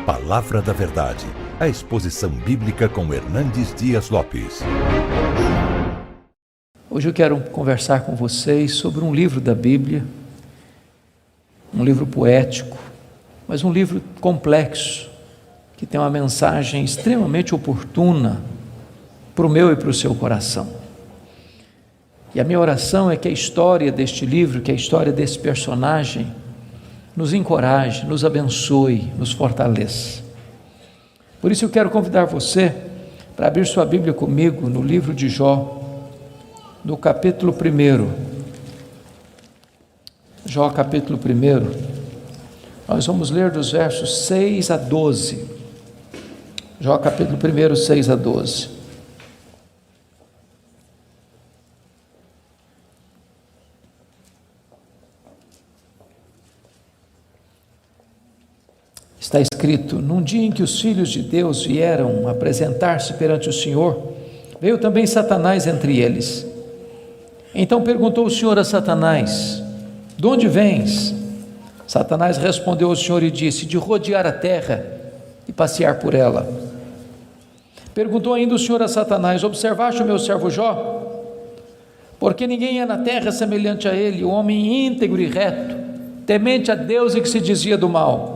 Palavra da Verdade, a exposição bíblica com Hernandes Dias Lopes. Hoje eu quero conversar com vocês sobre um livro da Bíblia, um livro poético, mas um livro complexo, que tem uma mensagem extremamente oportuna para o meu e para o seu coração. E a minha oração é que a história deste livro, que a história desse personagem, nos encoraje, nos abençoe, nos fortaleça. Por isso eu quero convidar você para abrir sua Bíblia comigo no livro de Jó, no capítulo 1. Jó, capítulo 1. Nós vamos ler dos versos 6 a 12. Jó, capítulo 1, 6 a 12. Está escrito: num dia em que os filhos de Deus vieram apresentar-se perante o Senhor, veio também Satanás entre eles. Então perguntou o Senhor a Satanás: de onde vens? Satanás respondeu ao Senhor e disse: de rodear a terra e passear por ela. Perguntou ainda o Senhor a Satanás: observaste o meu servo Jó? Porque ninguém é na terra semelhante a ele, o homem íntegro e reto, temente a Deus e que se desvia do mal.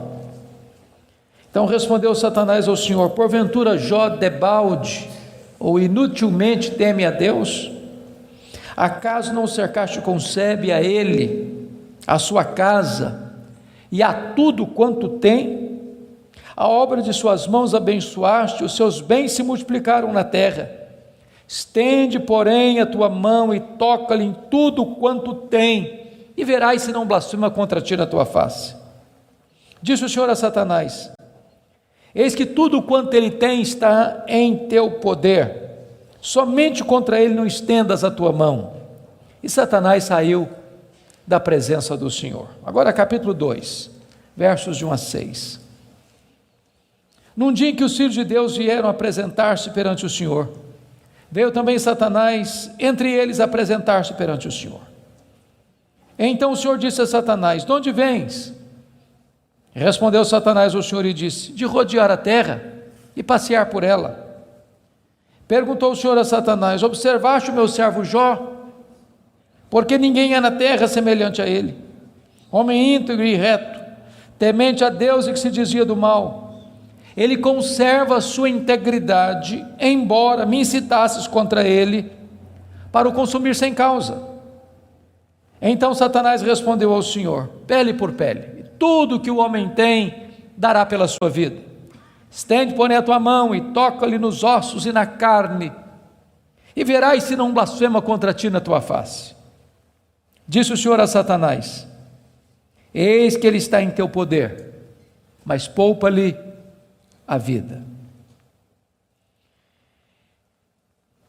Então respondeu Satanás ao Senhor: porventura Jó debalde ou inutilmente teme a Deus? Acaso não cercaste com sebe a ele, a sua casa e a tudo quanto tem? A obra de suas mãos abençoaste, os seus bens se multiplicaram na terra. Estende, porém, a tua mão e toca-lhe em tudo quanto tem, e verás se não blasfema contra ti na tua face. Disse o Senhor a Satanás: eis que tudo quanto ele tem está em teu poder, somente contra ele não estendas a tua mão. E Satanás saiu da presença do Senhor. Agora capítulo 2, versos de 1 a 6. Num dia em que os filhos de Deus vieram apresentar-se perante o Senhor, veio também Satanás entre eles apresentar-se perante o Senhor. Então o Senhor disse a Satanás: de onde vens? Respondeu Satanás ao Senhor e disse: de rodear a terra e passear por ela. Perguntou o Senhor a Satanás: observaste o meu servo Jó? Porque ninguém é na terra semelhante a ele, homem íntegro e reto, temente a Deus e que se desvia do mal. Ele conserva a sua integridade, embora me incitasses contra ele para o consumir sem causa. Então Satanás respondeu ao Senhor: pele por pele, tudo que o homem tem dará pela sua vida. Estende, porém, a tua mão e toca-lhe nos ossos e na carne, e verás se não blasfema contra ti na tua face. Disse o Senhor a Satanás: eis que ele está em teu poder, mas poupa-lhe a vida.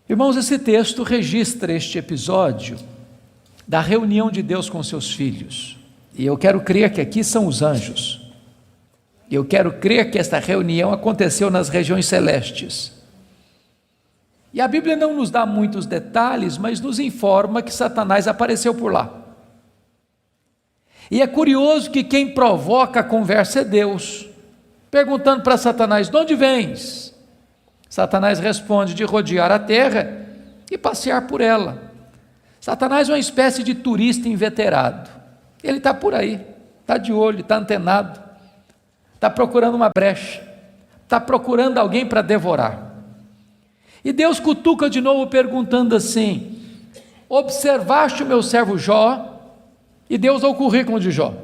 Irmãos, esse texto registra este episódio da reunião de Deus com seus filhos. E eu quero crer que aqui são os anjos. Eu quero crer que esta reunião aconteceu nas regiões celestes. E a Bíblia não nos dá muitos detalhes, mas nos informa que Satanás apareceu por lá. E é curioso que quem provoca a conversa é Deus, perguntando para Satanás: de onde vens? Satanás responde: de rodear a terra e passear por ela. Satanás é uma espécie de turista inveterado. Ele está por aí, está de olho, está antenado, está procurando uma brecha, está procurando alguém para devorar. E Deus cutuca de novo perguntando assim: observaste o meu servo Jó? E Deus dá o currículo de Jó.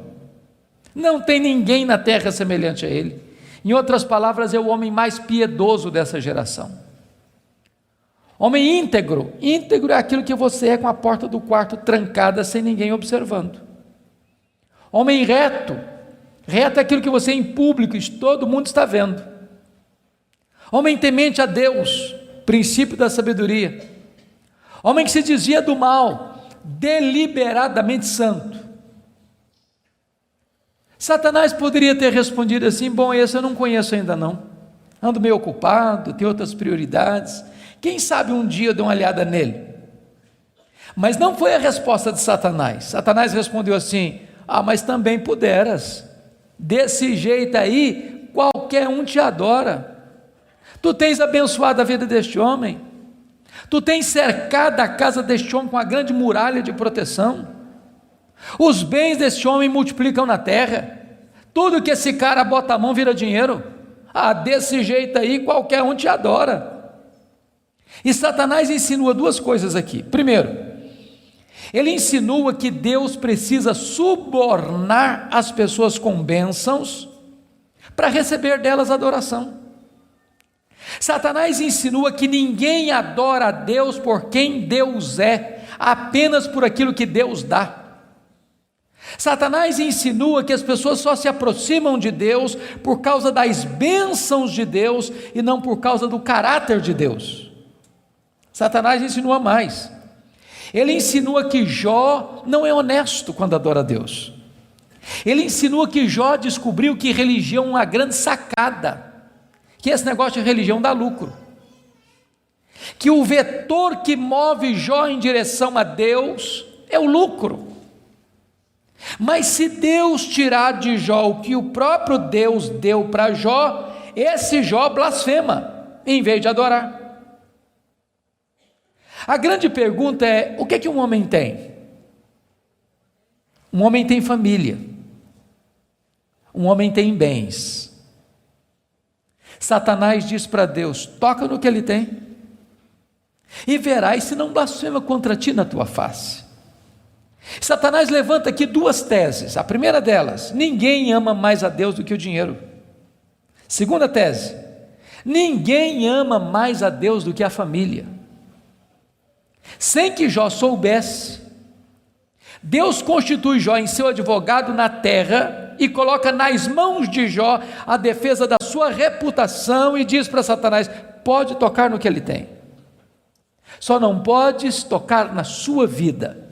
Não tem ninguém na terra semelhante a ele. Em outras palavras, é o homem mais piedoso dessa geração. Homem íntegro. Íntegro é aquilo que você é com a porta do quarto trancada sem ninguém observando. Homem reto. Reto é aquilo que você é em público e todo mundo está vendo. Homem temente a Deus, princípio da sabedoria. Homem que se desvia do mal, deliberadamente santo. Satanás poderia ter respondido assim: bom, esse eu não conheço ainda não, ando meio ocupado, tenho outras prioridades, quem sabe um dia eu dou uma olhada nele. Mas não foi a resposta de Satanás. Satanás respondeu assim: mas também puderas, desse jeito aí, qualquer qualquer um te adora. Tu tens abençoado a vida deste homem, tu tens cercado a casa deste homem com uma grande muralha de proteção, os bens deste homem multiplicam na terra, tudo que esse cara bota a mão vira dinheiro. Desse jeito aí qualquer um te adora. E Satanás insinua duas coisas aqui. Primeiro, ele insinua que Deus precisa subornar as pessoas com bênçãos para receber delas adoração. Satanás insinua que ninguém adora a Deus por quem Deus é, apenas por aquilo que Deus dá. Satanás insinua que as pessoas só se aproximam de Deus por causa das bênçãos de Deus e não por causa do caráter de Deus. Satanás insinua mais. Ele insinua que Jó não é honesto quando adora a Deus. Ele insinua que Jó descobriu que religião é uma grande sacada, que esse negócio de religião dá lucro, que o vetor que move Jó em direção a Deus é o lucro. Mas se Deus tirar de Jó o que o próprio Deus deu para Jó, esse Jó blasfema, em vez de adorar. A grande pergunta é: o que um homem tem? Um homem tem família, um homem tem bens. Satanás diz para Deus: toca no que ele tem, e verás se não blasfema contra ti na tua face. Satanás levanta aqui duas teses. A primeira delas: ninguém ama mais a Deus do que o dinheiro. Segunda tese: ninguém ama mais a Deus do que a família. Sem que Jó soubesse, Deus constitui Jó em seu advogado na terra e coloca nas mãos de Jó a defesa da sua reputação e diz para Satanás: pode tocar no que ele tem, só não podes tocar na sua vida.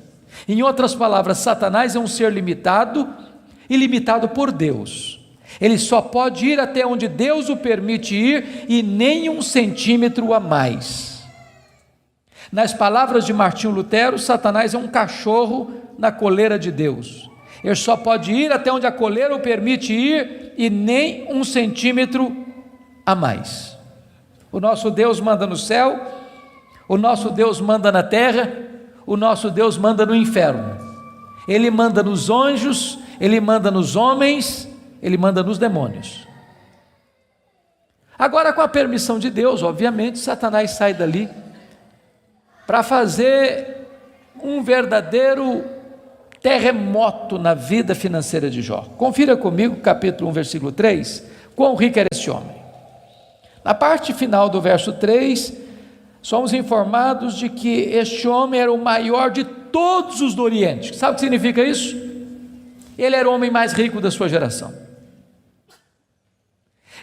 Em outras palavras, Satanás é um ser limitado e limitado por Deus. Ele só pode ir até onde Deus o permite ir e nem 1 centímetro a mais. Nas palavras de Martinho Lutero, Satanás é um cachorro na coleira de Deus. Ele só pode ir até onde a coleira o permite ir e nem 1 centímetro a mais. O nosso Deus manda no céu, o nosso Deus manda na terra, o nosso Deus manda no inferno. Ele manda nos anjos, ele manda nos homens, ele manda nos demônios. Agora, com a permissão de Deus, obviamente, Satanás sai dali para fazer um verdadeiro terremoto na vida financeira de Jó. Confira comigo, capítulo 1, versículo 3, quão rico era esse homem. Na parte final do verso 3, somos informados de que este homem era o maior de todos os do Oriente. Sabe o que significa isso? Ele era o homem mais rico da sua geração.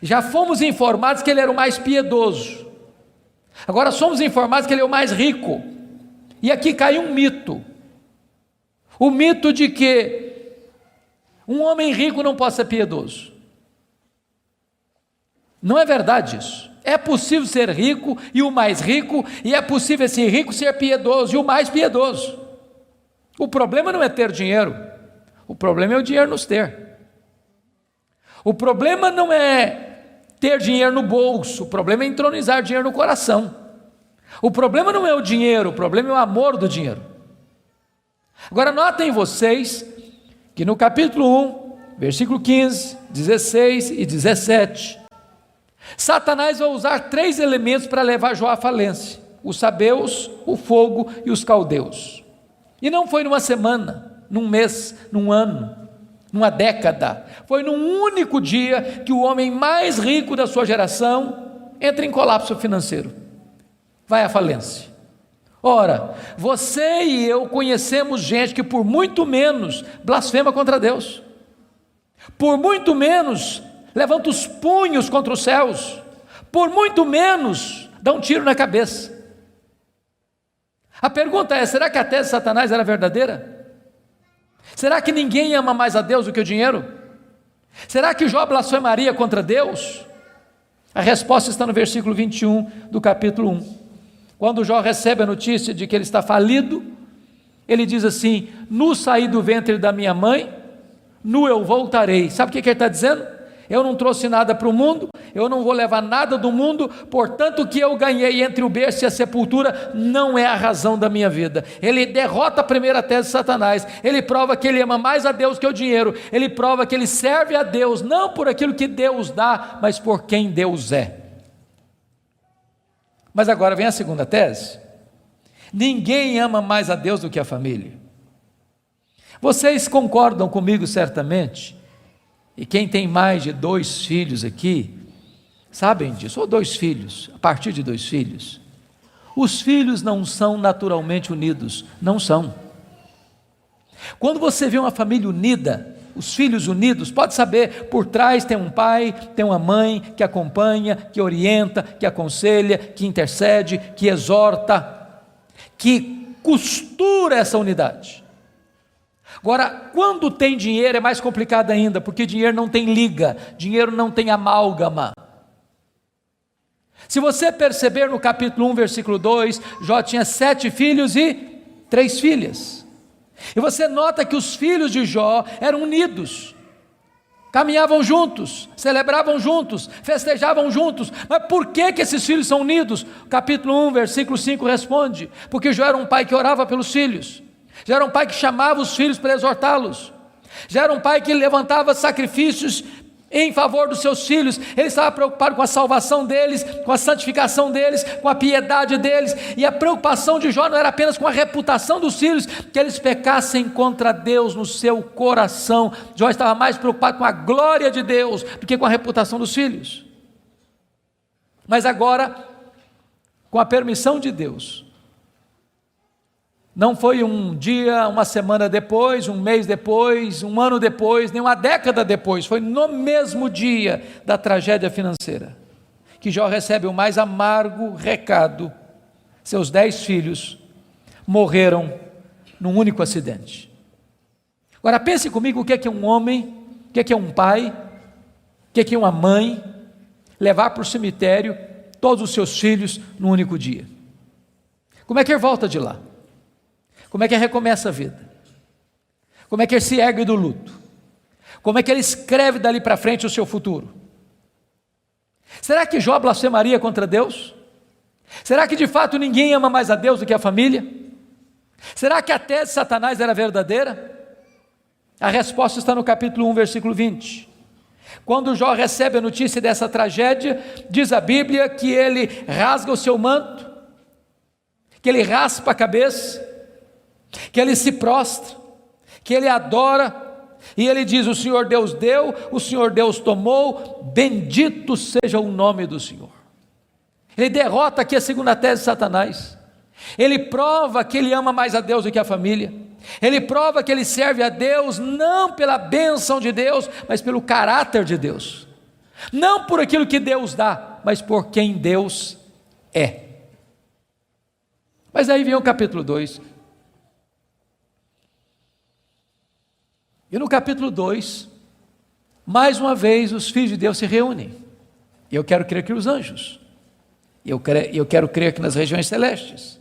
Já fomos informados que ele era o mais piedoso. Agora somos informados que ele é o mais rico. E aqui cai um mito. O mito de que um homem rico não pode ser piedoso. Não é verdade isso. É possível ser rico e o mais rico, e é possível esse rico ser piedoso e o mais piedoso. O problema não é ter dinheiro, o problema é o dinheiro nos ter. O problema não é ter dinheiro no bolso, o problema é entronizar dinheiro no coração. O problema não é o dinheiro, o problema é o amor do dinheiro. Agora notem vocês que no capítulo 1, versículo 15, 16 e 17, Satanás vai usar 3 elementos para levar Jó à falência: os sabeus, o fogo e os caldeus. E não foi numa semana, num mês, num ano, numa década. Foi num único dia que o homem mais rico da sua geração entra em colapso financeiro, vai à falência. Ora, você e eu conhecemos gente que por muito menos blasfema contra Deus, por muito menos levanta os punhos contra os céus, por muito menos dá um tiro na cabeça. A pergunta é: será que a tese de Satanás era verdadeira? Será que ninguém ama mais a Deus do que o dinheiro? Será que Jó blasfemaria contra Deus? A resposta está no versículo 21 do capítulo 1. Quando Jó recebe a notícia de que ele está falido, ele diz assim: nu saí do ventre da minha mãe, nu eu voltarei. Sabe o que ele está dizendo? eu não trouxe nada para o mundo, eu não vou levar nada do mundo, portanto o que eu ganhei entre o berço e a sepultura não é a razão da minha vida. Ele derrota a primeira tese de Satanás, ele prova que ele ama mais a Deus que o dinheiro, ele prova que ele serve a Deus, não por aquilo que Deus dá, mas por quem Deus é. Mas agora vem a segunda tese: ninguém ama mais a Deus do que a família. Vocês concordam comigo certamente, e quem tem mais de 2 filhos aqui, sabem disso, ou 2 filhos, a partir de 2 filhos, os filhos não são naturalmente unidos, não são. Quando você vê uma família unida, os filhos unidos, pode saber, por trás tem um pai, tem uma mãe que acompanha, que orienta, que aconselha, que intercede, que exorta, que costura essa unidade. Agora, quando tem dinheiro é mais complicado ainda, porque dinheiro não tem liga, dinheiro não tem amálgama. Se você perceber no capítulo 1, versículo 2, Jó tinha 7 filhos e 3 filhas. E você nota que os filhos de Jó eram unidos, caminhavam juntos, celebravam juntos, festejavam juntos. Mas por que esses filhos são unidos? Capítulo 1, versículo 5 responde: porque Jó era um pai que orava pelos filhos, já era um pai que chamava os filhos para exortá-los, já era um pai que levantava sacrifícios em favor dos seus filhos. Ele estava preocupado com a salvação deles, com a santificação deles, com a piedade deles, e a preocupação de Jó não era apenas com a reputação dos filhos, que eles pecassem contra Deus no seu coração. Jó estava mais preocupado com a glória de Deus do que com a reputação dos filhos. Mas agora, com a permissão de Deus, não foi um dia, uma semana depois, um mês depois, um ano depois, nem uma década depois, foi no mesmo dia da tragédia financeira, que Jó recebe o mais amargo recado: seus 10 filhos morreram num único acidente. Agora pense comigo, o que é um homem, o que é um pai, o que é uma mãe, levar para o cemitério todos os seus filhos num único dia? Como é que ele volta de lá? Como é que ele recomeça a vida? Como é que ele se ergue do luto? Como é que ele escreve dali para frente o seu futuro? Será que Jó blasfemaria contra Deus? Será que de fato ninguém ama mais a Deus do que a família? Será que a tese de Satanás era verdadeira? A resposta está no capítulo 1, versículo 20. Quando Jó recebe a notícia dessa tragédia, diz a Bíblia que ele rasga o seu manto, que ele raspa a cabeça, que ele se prostra, que ele adora, e ele diz: o Senhor Deus deu, o Senhor Deus tomou, bendito seja o nome do Senhor. Ele derrota aqui a segunda tese de Satanás. Ele prova que ele ama mais a Deus do que a família. Ele prova que ele serve a Deus não pela bênção de Deus, mas pelo caráter de Deus, não por aquilo que Deus dá, mas por quem Deus é. Mas aí vem o capítulo 2. E no capítulo 2, mais uma vez os filhos de Deus se reúnem. E eu quero crer que os anjos, eu quero crer que nas regiões celestes.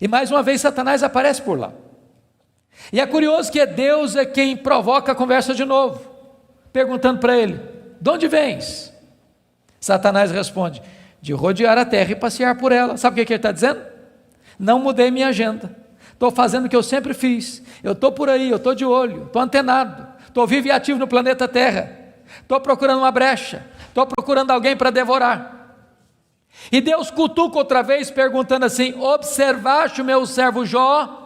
E mais uma vez Satanás aparece por lá. E é curioso que Deus é quem provoca a conversa de novo, perguntando para ele: de onde vens? Satanás responde: de rodear a terra e passear por ela. Sabe o que ele está dizendo? Não mudei minha agenda, estou fazendo o que eu sempre fiz, eu estou por aí, eu estou de olho, estou antenado, estou vivo e ativo no planeta Terra, estou procurando uma brecha, estou procurando alguém para devorar. E Deus cutuca outra vez, perguntando assim: observaste o meu servo Jó?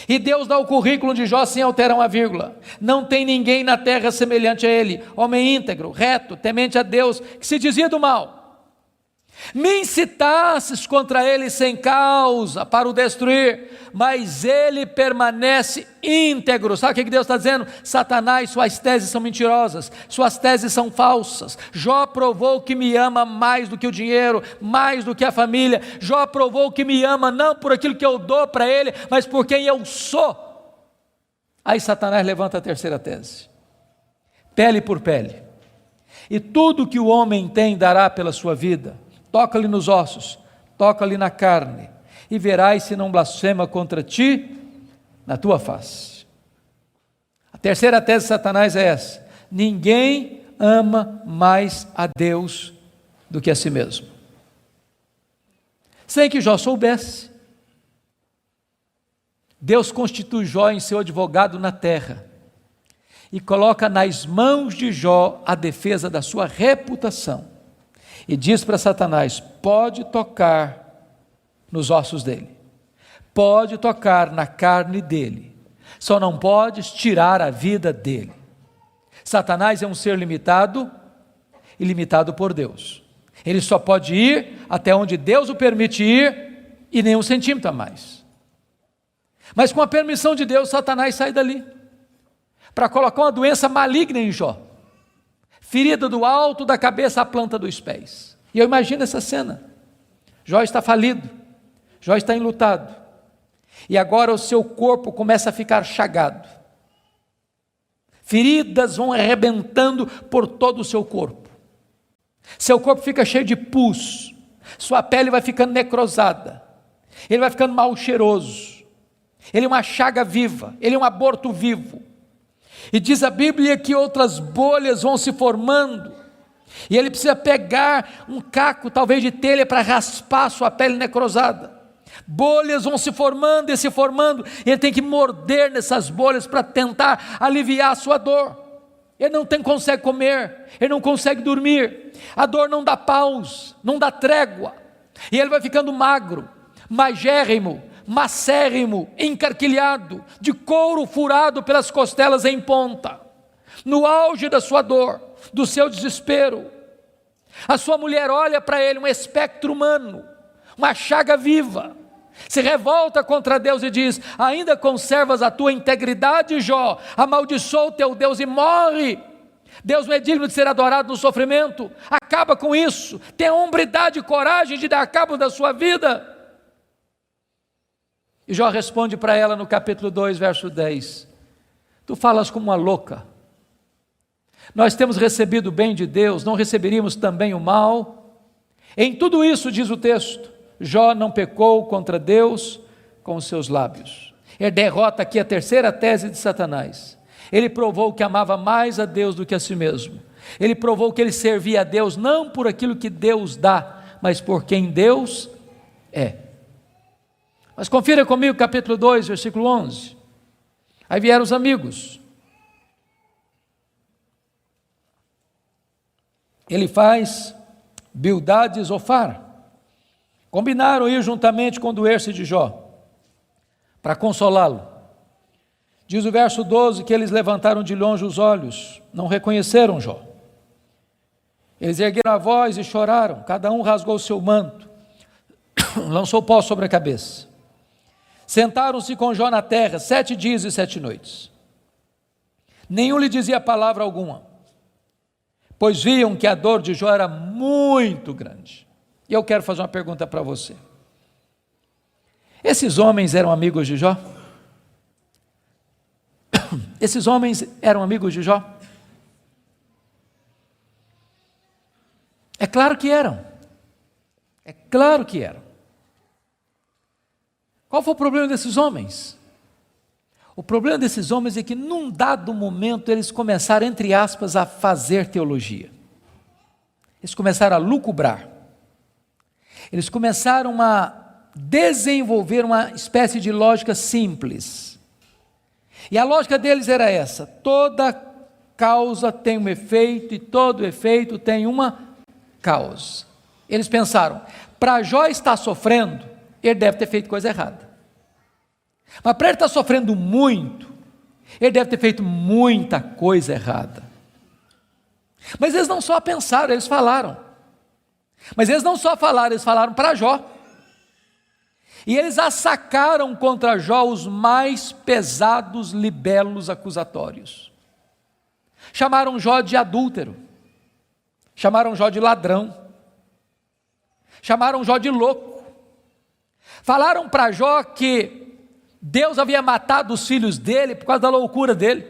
E Deus dá o currículo de Jó sem alterar uma vírgula: não tem ninguém na terra semelhante a ele, homem íntegro, reto, temente a Deus, que se desvia do mal. Me incitasses contra ele sem causa para o destruir, mas ele permanece íntegro. Sabe o que Deus está dizendo? Satanás, suas teses são mentirosas, suas teses são falsas. Jó provou que me ama mais do que o dinheiro, mais do que a família. Jó provou que me ama não por aquilo que eu dou para ele, mas por quem eu sou. Aí Satanás levanta a terceira tese: pele por pele, e tudo que o homem tem dará pela sua vida. Toca-lhe nos ossos, toca-lhe na carne, e verás se não blasfema contra ti na tua face. A terceira tese de Satanás é essa: ninguém ama mais a Deus do que a si mesmo? Sem que Jó soubesse, Deus constitui Jó em seu advogado na terra e coloca nas mãos de Jó a defesa da sua reputação e diz para Satanás: pode tocar nos ossos dele, pode tocar na carne dele, só não podes tirar a vida dele. Satanás é um ser limitado e limitado por Deus. Ele só pode ir até onde Deus o permite ir e nem um centímetro a mais. Mas com a permissão de Deus, Satanás sai dali para colocar uma doença maligna em Jó, ferida do alto da cabeça à planta dos pés. E eu imagino essa cena. Jó está falido, Jó está enlutado, e agora o seu corpo começa a ficar chagado. Feridas vão arrebentando por todo o seu corpo. Seu corpo fica cheio de pus, sua pele vai ficando necrosada, ele vai ficando mal cheiroso, ele é uma chaga viva, ele é um aborto vivo. E diz a Bíblia que outras bolhas vão se formando, e ele precisa pegar um caco, talvez de telha, para raspar sua pele necrosada. Bolhas vão se formando, e ele tem que morder nessas bolhas para tentar aliviar a sua dor. Ele não consegue comer, ele não consegue dormir, a dor não dá pausa, não dá trégua, e ele vai ficando magro, magérrimo, macérrimo, encarquilhado, de couro furado pelas costelas em ponta, no auge da sua dor, do seu desespero. A sua mulher olha para ele, um espectro humano, uma chaga viva, se revolta contra Deus e diz: ainda conservas a tua integridade, Jó? Amaldiçoa o teu Deus e morre. Deus não é digno de ser adorado no sofrimento, acaba com isso, tenha hombridade e coragem de dar cabo da sua vida. E Jó responde para ela no capítulo 2, verso 10: tu falas como uma louca, nós temos recebido o bem de Deus, não receberíamos também o mal? Em tudo isso, diz o texto, Jó não pecou contra Deus com os seus lábios. Ele derrota aqui a terceira tese de Satanás. Ele provou que amava mais a Deus do que a si mesmo. Ele provou que ele servia a Deus não por aquilo que Deus dá, mas por quem Deus é. Mas confira comigo capítulo 2, versículo 11. Aí vieram os amigos. Ele faz Bildade e Zofar. Combinaram ir juntamente condoer-se de Jó, para consolá-lo. Diz o verso 12 que eles levantaram de longe os olhos, não reconheceram Jó. Eles ergueram a voz e choraram, cada um rasgou o seu manto, lançou pó sobre a cabeça. Sentaram-se com Jó na terra 7 dias e 7 noites. Nenhum lhe dizia palavra alguma, pois viam que a dor de Jó era muito grande. E eu quero fazer uma pergunta para você. Esses homens eram amigos de Jó? Esses homens eram amigos de Jó? É claro que eram. É claro que eram. Qual foi o problema desses homens? O problema desses homens é que num dado momento eles começaram, entre aspas, a fazer teologia. Eles começaram a lucubrar. Eles começaram a desenvolver uma espécie de lógica simples. E a lógica deles era essa: toda causa tem um efeito e todo efeito tem uma causa. Eles pensaram, para Jó estar sofrendo, ele deve ter feito coisa errada. Mas para ele estar sofrendo muito, ele deve ter feito muita coisa errada. Mas eles não só pensaram, eles falaram. Mas eles não só falaram, eles falaram para Jó. E eles assacaram contra Jó os mais pesados libelos acusatórios. Chamaram Jó de adúltero, chamaram Jó de ladrão, chamaram Jó de louco. Falaram para Jó que Deus havia matado os filhos dele por causa da loucura dele.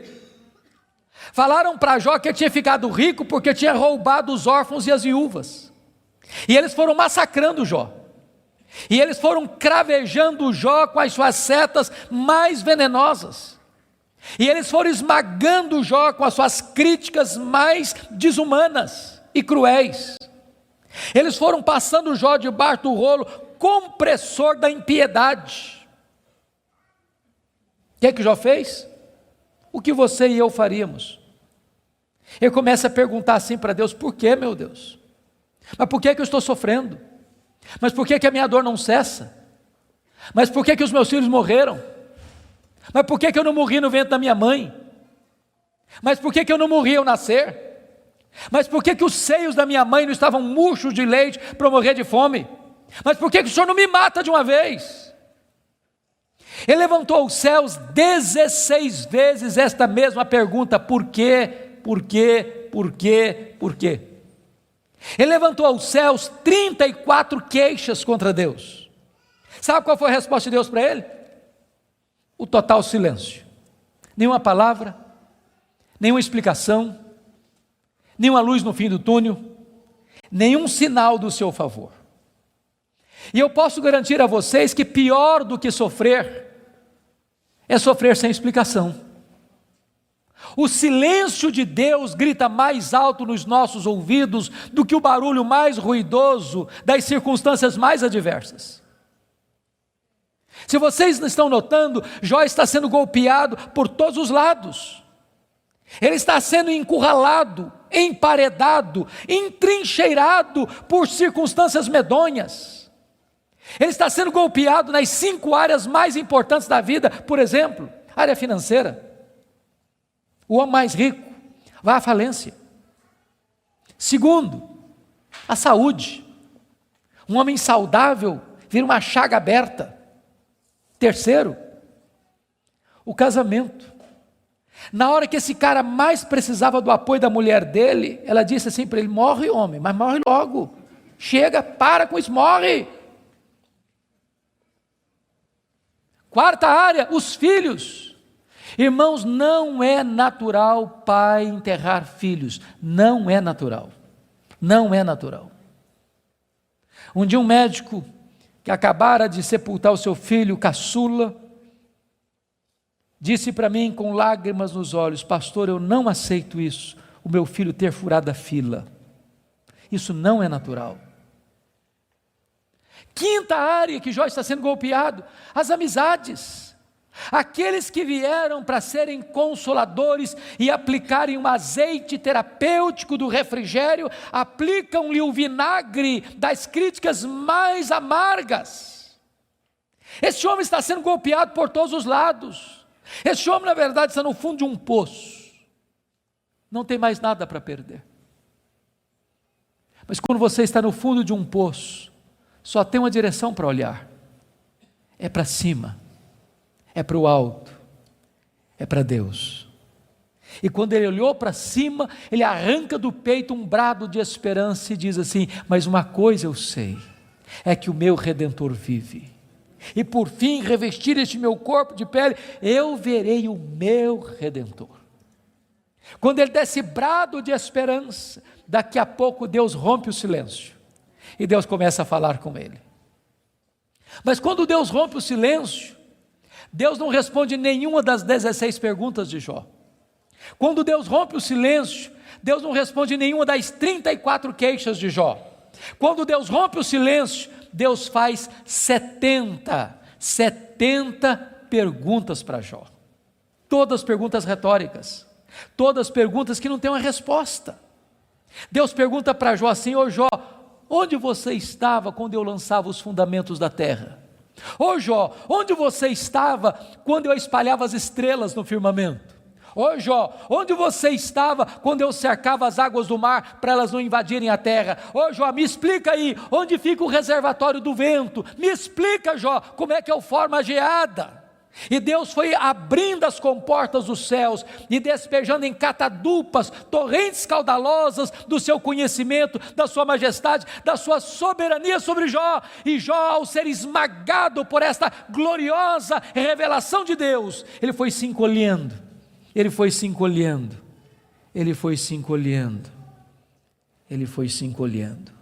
Falaram para Jó que ele tinha ficado rico porque tinha roubado os órfãos e as viúvas. E eles foram massacrando Jó. E eles foram cravejando Jó com as suas setas mais venenosas. E eles foram esmagando Jó com as suas críticas mais desumanas e cruéis. Eles foram passando Jó debaixo do rolo compressor da impiedade. O que é que Jó fez? O que você e eu faríamos? Ele começa a perguntar assim para Deus: por que, meu Deus? Mas por que eu estou sofrendo? Mas por que a minha dor não cessa? Mas por que os meus filhos morreram? Mas por que eu não morri no ventre da minha mãe? Mas por que eu não morri ao nascer? Mas por que os seios da minha mãe não estavam murchos de leite para eu morrer de fome? Mas por que o Senhor não me mata de uma vez? Ele levantou aos céus 16 vezes esta mesma pergunta: por quê? Por quê? Por quê? Por quê? Ele levantou aos céus 34 queixas contra Deus. Sabe qual foi a resposta de Deus para ele? O total silêncio. Nenhuma palavra, nenhuma explicação, nenhuma luz no fim do túnel, nenhum sinal do seu favor. E eu posso garantir a vocês que pior do que sofrer é sofrer sem explicação. O silêncio de Deus grita mais alto nos nossos ouvidos do que o barulho mais ruidoso das circunstâncias mais adversas. Se vocês não estão notando, Jó está sendo golpeado por todos os lados. Ele está sendo encurralado, emparedado, entrincheirado por circunstâncias medonhas. Ele está sendo golpeado nas 5 áreas mais importantes da vida. Por exemplo, área financeira. O homem mais rico vai à falência. Segundo, a saúde. Um homem saudável vira uma chaga aberta. Terceiro, o casamento. Na hora que esse cara mais precisava do apoio da mulher dele, ela disse assim para ele: morre, homem, mas morre logo. Chega, para com isso, morre. Quarta área, os filhos. Irmãos, não é natural pai enterrar filhos. Não é natural. Não é natural. Um dia um médico que acabara de sepultar o seu filho caçula, disse para mim com lágrimas nos olhos: pastor, eu não aceito isso, o meu filho ter furado a fila. Isso não é natural. Quinta área que Jó está sendo golpeado: as amizades. Aqueles que vieram para serem consoladores e aplicarem um azeite terapêutico do refrigério, aplicam-lhe o vinagre das críticas mais amargas. Esse homem está sendo golpeado por todos os lados. Esse homem, na verdade, está no fundo de um poço. Não tem mais nada para perder. Mas quando você está no fundo de um poço, só tem uma direção para olhar: é para cima. É para o alto, é para Deus. E quando ele olhou para cima, ele arranca do peito um brado de esperança e diz assim: mas uma coisa eu sei, é que o meu Redentor vive, e por fim revestir este meu corpo de pele, eu verei o meu Redentor. Quando ele dá esse brado de esperança, daqui a pouco Deus rompe o silêncio, e Deus começa a falar com ele. Mas quando Deus rompe o silêncio, Deus não responde nenhuma das 16 perguntas de Jó. Quando Deus rompe o silêncio, Deus não responde nenhuma das 34 queixas de Jó. Quando Deus rompe o silêncio, Deus faz 70 perguntas para Jó. Todas perguntas retóricas, todas perguntas que não têm uma resposta. Deus pergunta para Jó assim: ô Jó, onde você estava quando eu lançava os fundamentos da terra? Ô Jó, onde você estava quando eu espalhava as estrelas no firmamento? Ô Jó, onde você estava quando eu cercava as águas do mar para elas não invadirem a terra? Ô Jó, me explica aí, onde fica o reservatório do vento? Me explica, Jó, como é que eu formo a geada? E Deus foi abrindo as comportas dos céus e despejando em catadupas, torrentes caudalosas do seu conhecimento, da sua majestade, da sua soberania sobre Jó. E Jó, ao ser esmagado por esta gloriosa revelação de Deus, ele foi se encolhendo, ele foi se encolhendo, ele foi se encolhendo, ele foi se encolhendo,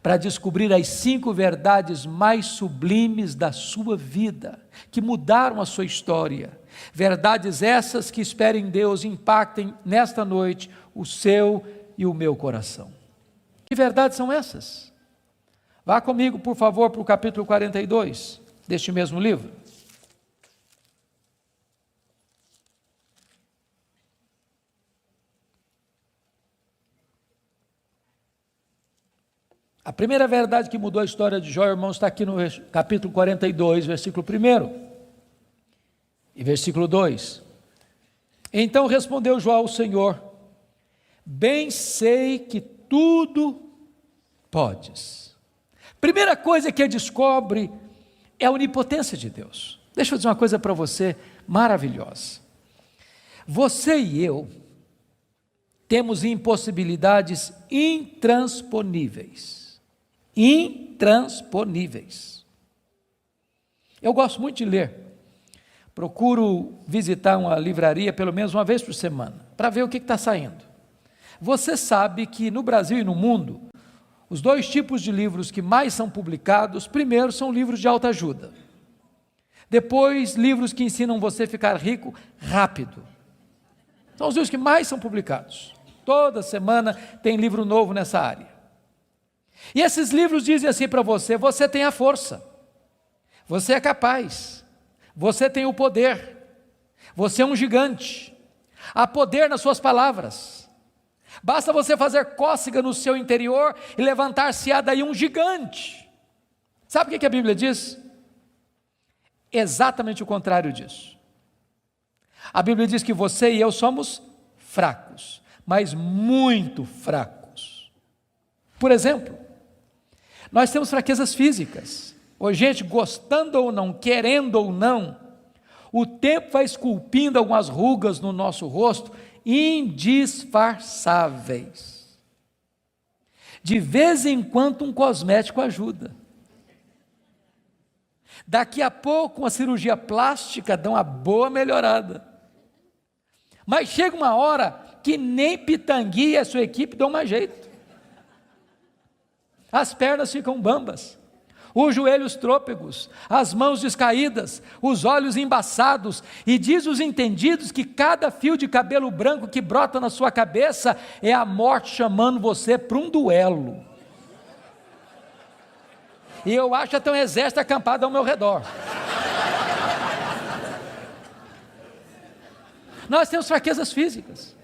para descobrir as 5 verdades mais sublimes da sua vida, que mudaram a sua história Verdades essas que espero em Deus impactem nesta noite o seu e o meu coração. Que verdades são essas? Vá comigo, por favor, para o capítulo 42 deste mesmo livro. A primeira verdade que mudou a história de Jó, irmãos, está aqui no capítulo 42, versículo 1 e versículo 2. Então respondeu Jó ao Senhor: bem sei que tudo podes. Primeira coisa que ele descobre é a onipotência de Deus. Deixa eu dizer uma coisa para você maravilhosa. Você e eu temos impossibilidades intransponíveis. Intransponíveis. Eu gosto muito de ler. Procuro visitar uma livraria pelo menos uma vez por semana, para ver o que está saindo. Você sabe que no Brasil e no mundo, os dois tipos de livros que mais são publicados, primeiro são livros de autoajuda. Depois, livros que ensinam você a ficar rico rápido. São os livros que mais são publicados. Toda semana tem livro novo nessa área. E esses livros dizem assim para você: você tem a força, você é capaz, você tem o poder, você é um gigante, há poder nas suas palavras, basta você fazer cócega no seu interior e levantar-se-á daí um gigante. Sabe o que a Bíblia diz? Exatamente o contrário disso. A Bíblia diz que você e eu somos fracos, mas muito fracos. Por exemplo, nós temos fraquezas físicas. Hoje, gente, gostando ou não, querendo ou não, o tempo vai esculpindo algumas rugas no nosso rosto, indisfarçáveis. De vez em quando um cosmético ajuda. Daqui a pouco uma cirurgia plástica dá uma boa melhorada. Mas chega uma hora que nem Pitangui e a sua equipe dão mais jeito. As pernas ficam bambas, os joelhos trôpegos, as mãos descaídas, os olhos embaçados, e diz os entendidos que cada fio de cabelo branco que brota na sua cabeça é a morte chamando você para um duelo. E eu acho até um exército acampado ao meu redor. Nós temos fraquezas físicas.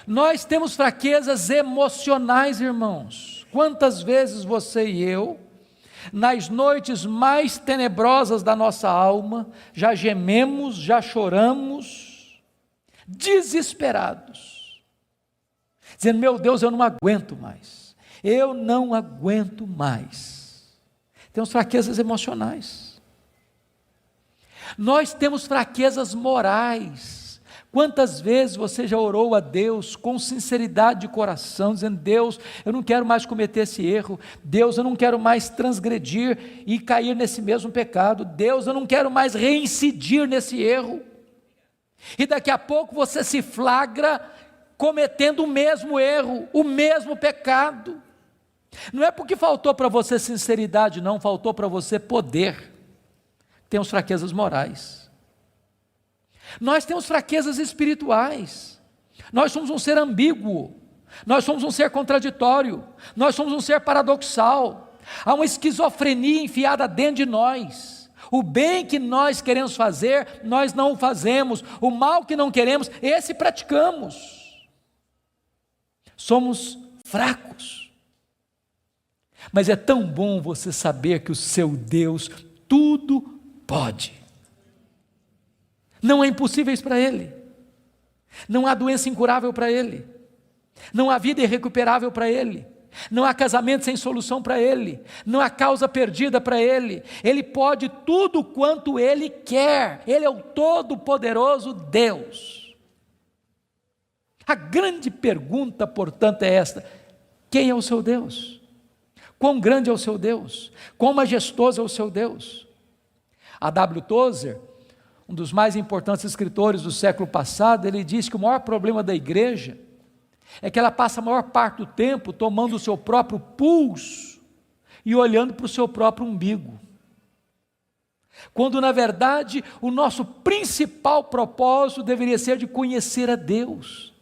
Nós temos fraquezas emocionais, irmãos. Quantas vezes você e eu, nas noites mais tenebrosas da nossa alma, já gememos, já choramos, desesperados, dizendo: meu Deus, eu não aguento mais, eu não aguento mais. Temos fraquezas emocionais. Nós temos fraquezas morais. Quantas vezes você já orou a Deus com sinceridade de coração, dizendo: Deus, eu não quero mais cometer esse erro, Deus, eu não quero mais transgredir e cair nesse mesmo pecado, Deus, eu não quero mais reincidir nesse erro, e daqui a pouco você se flagra cometendo o mesmo erro, o mesmo pecado. Não é porque faltou para você sinceridade, não, faltou para você poder. Temos fraquezas morais. Nós temos fraquezas espirituais. Nós somos um ser ambíguo, nós somos um ser contraditório, nós somos um ser paradoxal. Há uma esquizofrenia enfiada dentro de nós. O bem que nós queremos fazer, nós não o fazemos. O mal que não queremos, esse praticamos. Somos fracos. Mas é tão bom você saber que o seu Deus tudo pode. Não há impossíveis para Ele, não há doença incurável para Ele, não há vida irrecuperável para Ele, não há casamento sem solução para Ele, não há causa perdida para Ele. Ele pode tudo quanto Ele quer, Ele é o todo-poderoso Deus. A grande pergunta, portanto, é esta: quem é o seu Deus? Quão grande é o seu Deus? Quão majestoso é o seu Deus? A W. Tozer, um dos mais importantes escritores do século passado, ele diz que o maior problema da igreja é que ela passa a maior parte do tempo tomando o seu próprio pulso e olhando para o seu próprio umbigo. quando na verdade o nosso principal propósito deveria ser de conhecer a Deus,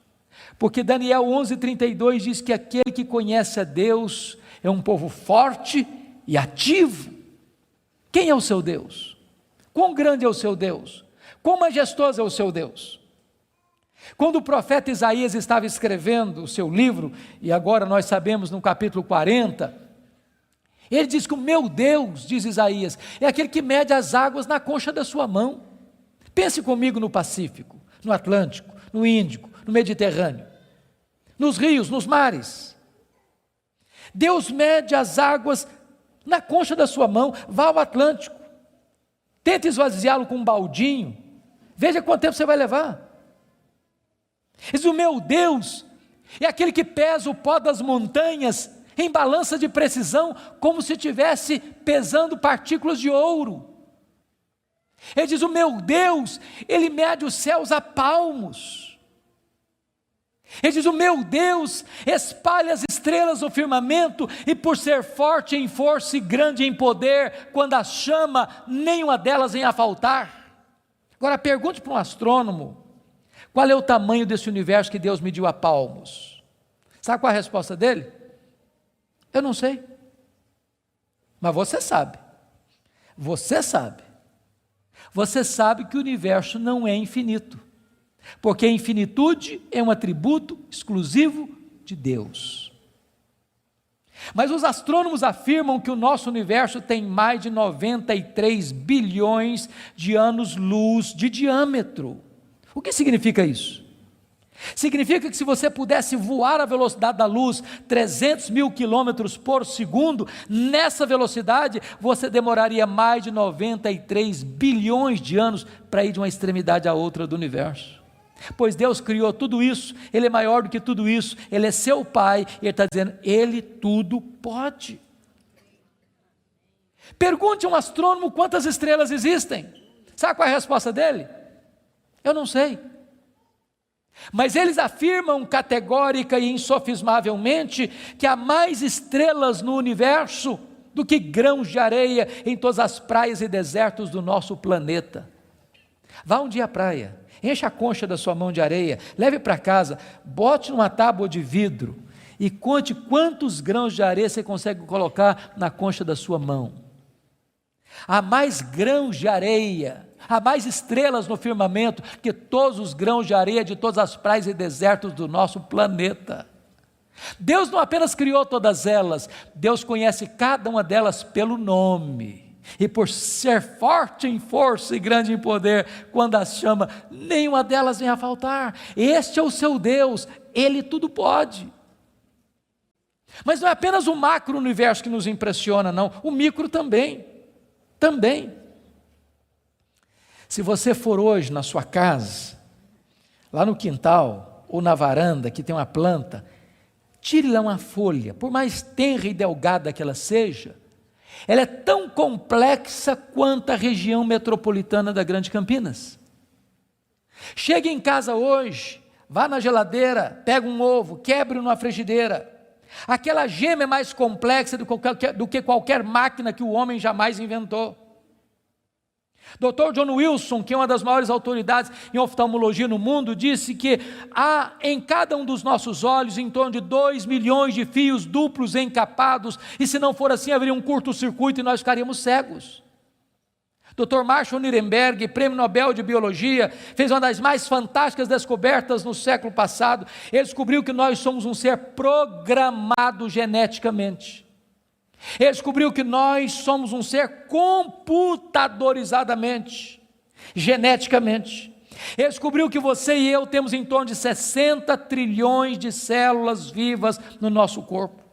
porque Daniel 11:32 diz que aquele que conhece a Deus é um povo forte e ativo. Quem é o seu Deus? Quão grande é o seu Deus? Quão majestoso é o seu Deus? Quando o profeta Isaías estava escrevendo o seu livro, e agora nós sabemos no capítulo 40, ele diz que o meu Deus, diz Isaías, é aquele que mede as águas na concha da sua mão. Pense comigo no Pacífico, no Atlântico, no Índico, no Mediterrâneo, nos rios, nos mares. Deus mede as águas na concha da sua mão. Vá ao Atlântico, tente esvaziá-lo com um baldinho, veja quanto tempo você vai levar. Diz: o meu Deus é aquele que pesa o pó das montanhas em balança de precisão, como se estivesse pesando partículas de ouro. Ele diz: o meu Deus, ele mede os céus a palmos. Ele diz: o meu Deus espalha as estrelas no firmamento, e por ser forte em força e grande em poder, quando as chama, nenhuma delas vem a faltar. Agora pergunte para um astrônomo, qual é o tamanho desse universo que Deus mediu a palmos? Sabe qual é a resposta dele? Eu não sei. Mas você sabe. Você sabe. Você sabe que o universo não é infinito, porque a infinitude é um atributo exclusivo de Deus. Mas os astrônomos afirmam que o nosso universo tem mais de 93 bilhões de anos-luz de diâmetro. O que significa isso? Significa que se você pudesse voar à velocidade da luz, 300 mil quilômetros por segundo, nessa velocidade você demoraria mais de 93 bilhões de anos para ir de uma extremidade à outra do universo. Pois Deus criou tudo isso, Ele é maior do que tudo isso, Ele é seu Pai, e Ele está dizendo: Ele tudo pode. Pergunte a um astrônomo quantas estrelas existem. Sabe qual é a resposta dele? Eu não sei. Mas eles afirmam categórica e insofismavelmente que há mais estrelas no universo do que grãos de areia em todas as praias e desertos do nosso planeta. Vá um dia à praia, encha a concha da sua mão de areia, leve para casa, bote numa tábua de vidro e conte quantos grãos de areia você consegue colocar na concha da sua mão. Há mais grãos de areia, há mais estrelas no firmamento que todos os grãos de areia de todas as praias e desertos do nosso planeta. Deus não apenas criou todas elas, Deus conhece cada uma delas pelo nome. E por ser forte em força e grande em poder, quando as chama, nenhuma delas vem a faltar. Este é o seu Deus, Ele tudo pode. Mas não é apenas o macro-universo que nos impressiona, não, o micro também. Se você for hoje na sua casa, lá no quintal ou na varanda que tem uma planta, tire lá uma folha, por mais tenra e delgada que ela seja, ela é tão complexa quanto a região metropolitana da Grande Campinas. Chegue em casa hoje, vá na geladeira, pega um ovo, quebre numa frigideira. Aquela gema é mais complexa do que qualquer máquina que o homem jamais inventou. Dr. John Wilson, que é uma das maiores autoridades em oftalmologia no mundo, disse que há em cada um dos nossos olhos em torno de 2 milhões de fios duplos encapados, e se não for assim haveria um curto-circuito e nós ficaríamos cegos. Dr. Marshall Nirenberg, prêmio Nobel de Biologia, fez uma das mais fantásticas descobertas no século passado. Ele descobriu que nós somos um ser programado geneticamente. Ele descobriu que nós somos um ser computadorizadamente, geneticamente. Ele descobriu que você e eu temos em torno de 60 trilhões de células vivas no nosso corpo.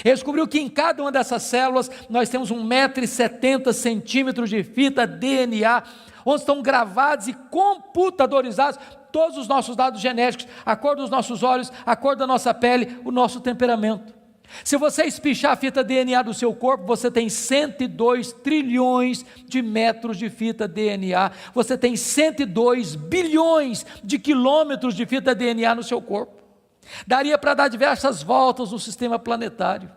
Ele descobriu que em cada uma dessas células nós temos 1,70 m de fita DNA, onde estão gravados e computadorizados todos os nossos dados genéticos, a cor dos nossos olhos, a cor da nossa pele, o nosso temperamento. Se você espichar a fita DNA do seu corpo, você tem 102 trilhões de metros de fita DNA, você tem 102 bilhões de quilômetros de fita DNA no seu corpo. Daria para dar diversas voltas no sistema planetário.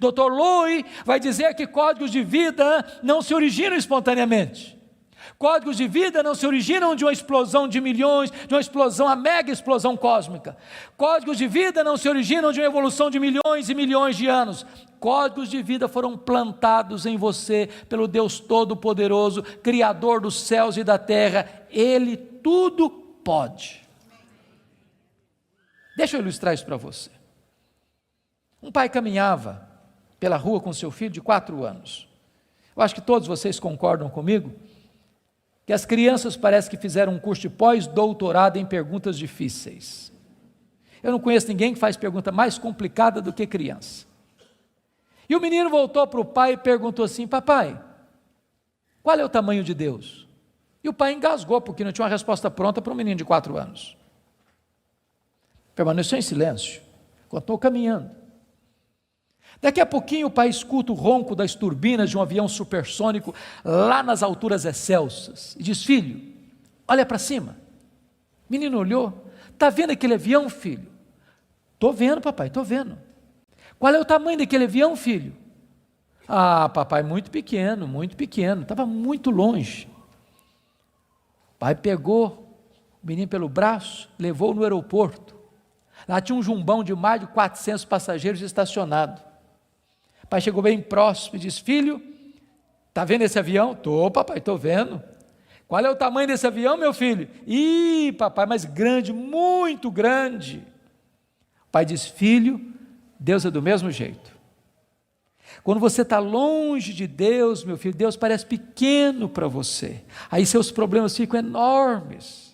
Dr. Louis vai dizer que códigos de vida não se originam espontaneamente. Códigos de vida não se originam de uma explosão de milhões, de uma explosão, a mega explosão cósmica. Códigos de vida não se originam de uma evolução de milhões e milhões de anos. Códigos de vida foram plantados em você pelo Deus Todo-Poderoso, Criador dos céus e da terra. Ele tudo pode. Deixa eu ilustrar isso para você. Um pai caminhava pela rua com seu filho de 4 anos. Eu acho que todos vocês concordam comigo que as crianças parece que fizeram um curso de pós-doutorado em perguntas difíceis. Eu não conheço ninguém que faz pergunta mais complicada do que criança. E o menino voltou para o pai e perguntou assim: papai, qual é o tamanho de Deus? E o pai engasgou, porque não tinha uma resposta pronta para um menino de 4 anos. Permaneceu em silêncio, continuou caminhando. Daqui a pouquinho o pai escuta o ronco das turbinas de um avião supersônico lá nas alturas excelsas e diz: filho, olha para cima. O menino olhou: está vendo aquele avião, filho? Estou vendo, papai, estou vendo. Qual é o tamanho daquele avião, filho? Ah, papai, muito pequeno, estava muito longe. O pai pegou o menino pelo braço, levou no aeroporto. Lá tinha um jumbão de mais de 400 passageiros estacionado. O pai chegou bem próximo e disse: filho, está vendo esse avião? Estou, papai, estou vendo. Qual é o tamanho desse avião, meu filho? Ih, papai, mas grande, muito grande. O pai disse: filho, Deus é do mesmo jeito. Quando você está longe de Deus, meu filho, Deus parece pequeno para você. Aí seus problemas ficam enormes.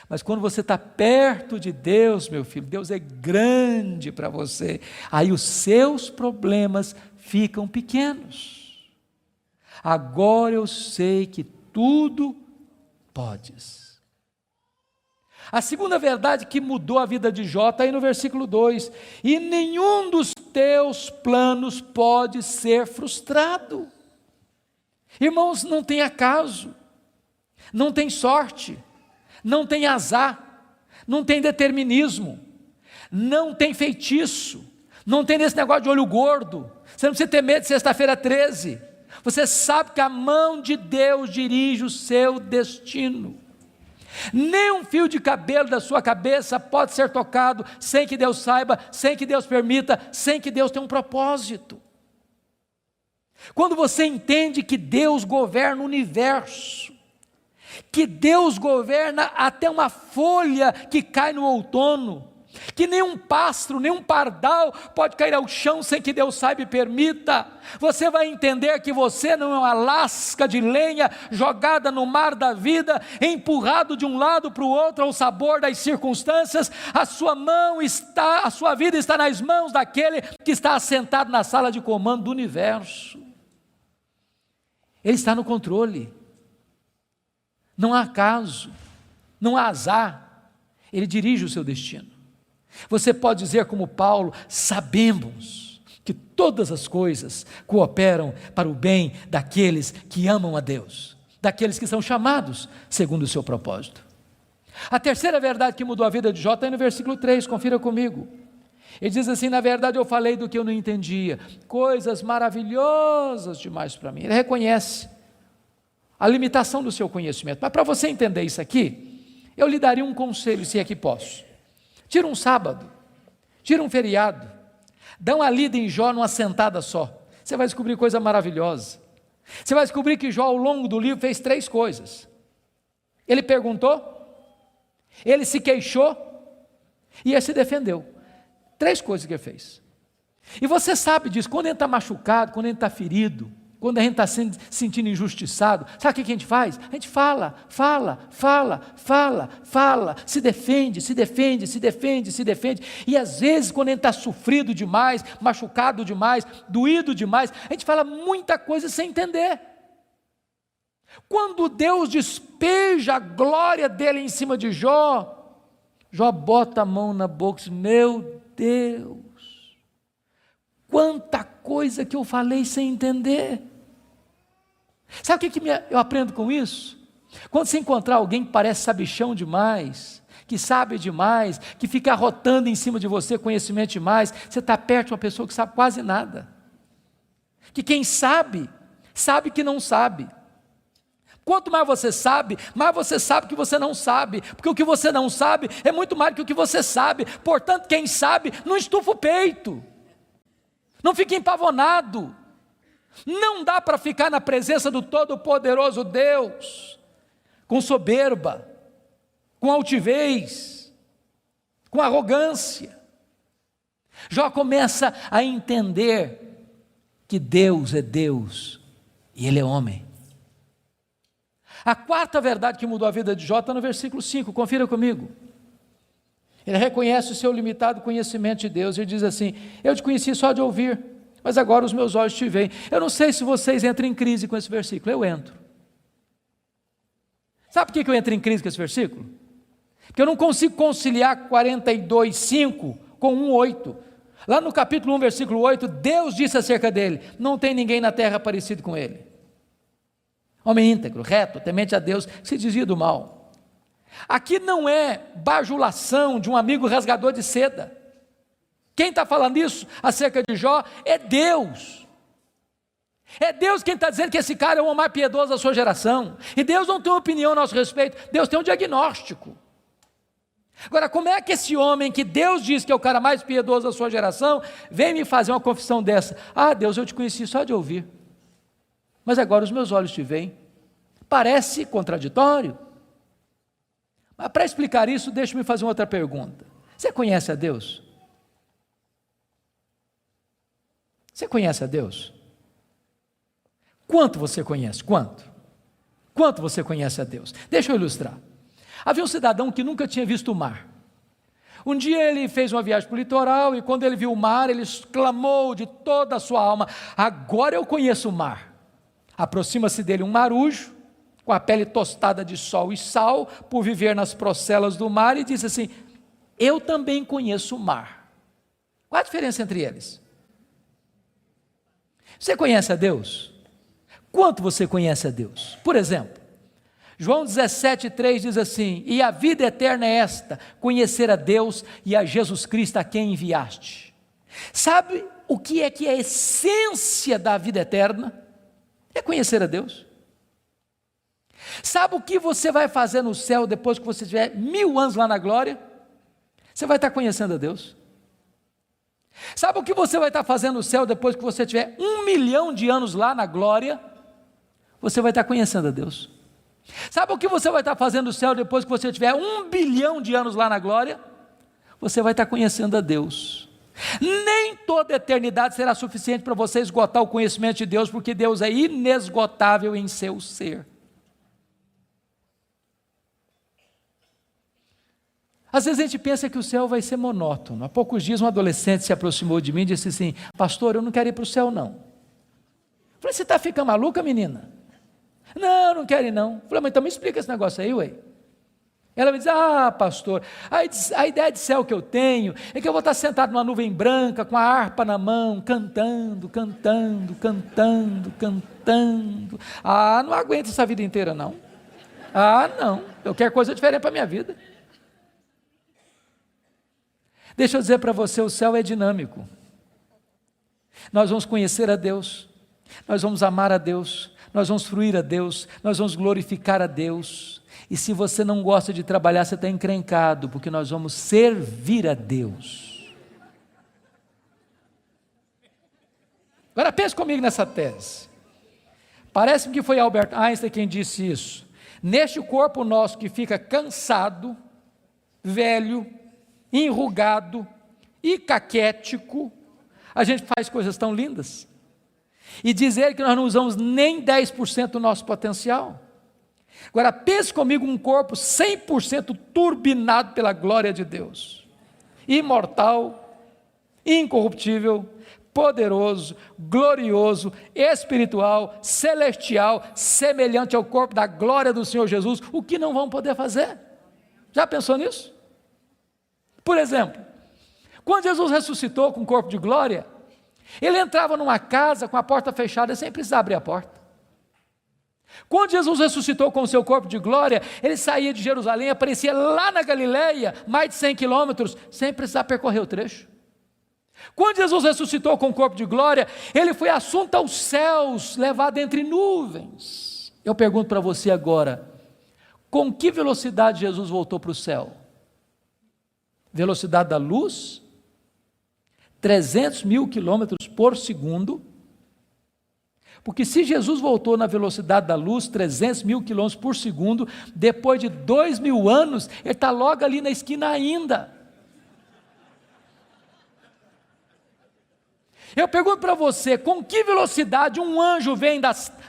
Mas quando você está perto de Deus, meu filho, Deus é grande para você. Aí os seus problemas ficam pequenos. Agora eu sei que tudo podes. A segunda verdade que mudou a vida de Jó está aí no versículo 2. E nenhum dos teus planos pode ser frustrado. Irmãos, não tem acaso, não tem sorte, não tem azar, não tem determinismo, não tem feitiço, não tem esse negócio de olho gordo. Você não precisa ter medo de sexta-feira 13. Você sabe que a mão de Deus dirige o seu destino. Nem um fio de cabelo da sua cabeça pode ser tocado sem que Deus saiba, sem que Deus permita, sem que Deus tenha um propósito. Quando você entende que Deus governa o universo, que Deus governa até uma folha que cai no outono, que nenhum pássaro, nenhum pardal pode cair ao chão sem que Deus saiba e permita, você vai entender que você não é uma lasca de lenha jogada no mar da vida, empurrado de um lado para o outro ao sabor das circunstâncias. A sua vida está nas mãos daquele que está assentado na sala de comando do universo. Ele está no controle. Não há acaso, não há azar, ele dirige o seu destino. Você pode dizer como Paulo: sabemos que todas as coisas cooperam para o bem daqueles que amam a Deus, daqueles que são chamados segundo o seu propósito. A terceira verdade que mudou a vida de Jó está aí no versículo 3, confira comigo. Ele diz assim: na verdade eu falei do que eu não entendia, coisas maravilhosas demais para mim. Ele reconhece a limitação do seu conhecimento, mas para você entender isso aqui, eu lhe daria um conselho, se é que posso. Tira um sábado, tira um feriado, dá uma lida em Jó numa sentada só, você vai descobrir coisa maravilhosa. Você vai descobrir que Jó, ao longo do livro, fez 3 coisas. Ele perguntou, ele se queixou e ele se defendeu. 3 coisas que ele fez. E você sabe disso, quando a gente está machucado, quando a gente está ferido, quando a gente está se sentindo injustiçado, sabe o que a gente faz? A gente fala, se defende, e às vezes quando a gente está sofrido demais, machucado demais, doído demais, a gente fala muita coisa sem entender. Quando Deus despeja a glória dele em cima de Jó, Jó bota a mão na boca e diz: meu Deus, quanta coisa que eu falei sem entender. Sabe o que eu aprendo com isso? Quando você encontrar alguém que parece sabichão demais, que sabe demais, que fica arrotando em cima de você conhecimento demais, você está perto de uma pessoa que sabe quase nada. que quem sabe, sabe que não sabe. Quanto mais você sabe que você não sabe, porque o que você não sabe é muito mais do que o que você sabe. Portanto, quem sabe, não estufa o peito, não fique empavonado. Não dá para ficar na presença do Todo-Poderoso Deus com soberba, com altivez, com arrogância. Jó começa a entender que Deus é Deus e Ele é homem. A quarta verdade que mudou a vida de Jó está no versículo 5, confira comigo. Ele reconhece o seu limitado conhecimento de Deus e diz assim: eu te conheci só de ouvir, mas agora os meus olhos te veem. Eu não sei se vocês entram em crise com esse versículo, eu entro. Sabe por que eu entro em crise com esse versículo? Porque eu não consigo conciliar 42:5 com 1:8. Lá no capítulo 1, versículo 8, Deus disse acerca dele: não tem ninguém na terra parecido com ele. Homem íntegro, reto, temente a Deus, que se desvia do mal. Aqui não é bajulação de um amigo rasgador de seda. Quem está falando isso acerca de Jó é Deus. É Deus quem está dizendo que esse cara é o homem mais piedoso da sua geração. E Deus não tem uma opinião a nosso respeito, Deus tem um diagnóstico. Agora, como é que esse homem que Deus diz que é o cara mais piedoso da sua geração, vem me fazer uma confissão dessa? Ah, Deus, eu te conheci só de ouvir, mas agora os meus olhos te veem. Parece contraditório. Mas para explicar isso, deixe-me fazer uma outra pergunta. Você conhece a Deus? Você conhece a Deus? Quanto você conhece? Quanto? Quanto você conhece a Deus? Deixa eu ilustrar. Havia um cidadão que nunca tinha visto o mar. Um dia ele fez uma viagem para o litoral e quando ele viu o mar, ele exclamou de toda a sua alma: agora eu conheço o mar. Aproxima-se dele um marujo, com a pele tostada de sol e sal, por viver nas procelas do mar, e disse assim: eu também conheço o mar. Qual a diferença entre eles? Você conhece a Deus? Quanto você conhece a Deus? Por exemplo, João 17,3 diz assim: e a vida eterna é esta, conhecer a Deus e a Jesus Cristo a quem enviaste. Sabe o que é a essência da vida eterna? É conhecer a Deus. Sabe o que você vai fazer no céu depois que você tiver 1000 anos lá na glória? Você vai estar conhecendo a Deus. Sabe o que você vai estar fazendo no céu depois que você tiver 1 milhão de anos lá na glória? Você vai estar conhecendo a Deus. Sabe o que você vai estar fazendo no céu depois que você tiver 1 bilhão de anos lá na glória? Você vai estar conhecendo a Deus. Nem toda a eternidade será suficiente para você esgotar o conhecimento de Deus, porque Deus é inesgotável em seu ser. Às vezes a gente pensa que o céu vai ser monótono. Há poucos dias um adolescente se aproximou de mim e disse assim: pastor, eu não quero ir para o céu não. Eu falei: você está ficando maluca, menina? Não, não quero ir não. Eu falei: mas então me explica esse negócio aí, ué. Ela me diz: ah, pastor, a ideia de céu que eu tenho é que eu vou estar sentado numa nuvem branca, com a harpa na mão, cantando. Ah, não aguento essa vida inteira não. Ah, não, eu quero coisa diferente para a minha vida. Deixa eu dizer para você, o céu é dinâmico. Nós vamos conhecer a Deus, nós vamos amar a Deus, nós vamos fruir a Deus, nós vamos glorificar a Deus. E se você não gosta de trabalhar, você está encrencado, porque nós vamos servir a Deus. Agora pense comigo nessa tese. Parece-me que foi Albert Einstein quem disse isso. Neste corpo nosso que fica cansado, velho, enrugado e caquético, a gente faz coisas tão lindas. E dizer que nós não usamos nem 10% do nosso potencial. Agora pense comigo um corpo 100% turbinado pela glória de Deus. Imortal, incorruptível, poderoso, glorioso, espiritual, celestial, semelhante ao corpo da glória do Senhor Jesus. O que não vamos poder fazer? Já pensou nisso? Por exemplo, quando Jesus ressuscitou com o corpo de glória, ele entrava numa casa com a porta fechada sem precisar abrir a porta. Quando Jesus ressuscitou com o seu corpo de glória, ele saía de Jerusalém, aparecia lá na Galileia, mais de 100 quilômetros, sem precisar percorrer o trecho. Quando Jesus ressuscitou com o corpo de glória, ele foi assunto aos céus, levado entre nuvens. Eu pergunto para você agora, com que velocidade Jesus voltou para o céu? Velocidade da luz? 300 mil quilômetros por segundo. Porque se Jesus voltou na velocidade da luz, 300 mil quilômetros por segundo, depois de 2000 anos, ele está logo ali na esquina ainda. Eu pergunto para você, com que velocidade um anjo vem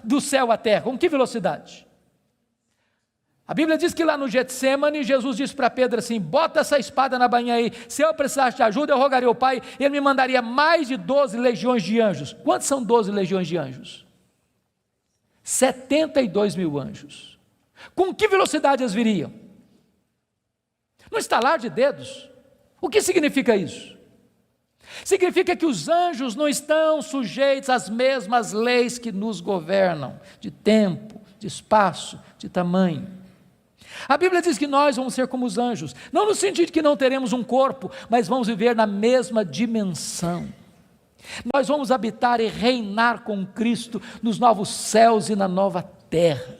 do céu à terra? Com que velocidade? A Bíblia diz que lá no Getsêmani, Jesus disse para Pedro assim, bota essa espada na bainha aí, se eu precisasse de ajuda, eu rogaria ao Pai, ele me mandaria mais de 12 legiões de anjos. Quantos são 12 legiões de anjos? 72 mil anjos. Com que velocidade eles viriam? No estalar de dedos. O que significa isso? Significa que os anjos não estão sujeitos às mesmas leis que nos governam, de tempo, de espaço, de tamanho. A Bíblia diz que nós vamos ser como os anjos, não no sentido de que não teremos um corpo, mas vamos viver na mesma dimensão. Nós vamos habitar e reinar com Cristo nos novos céus e na nova terra.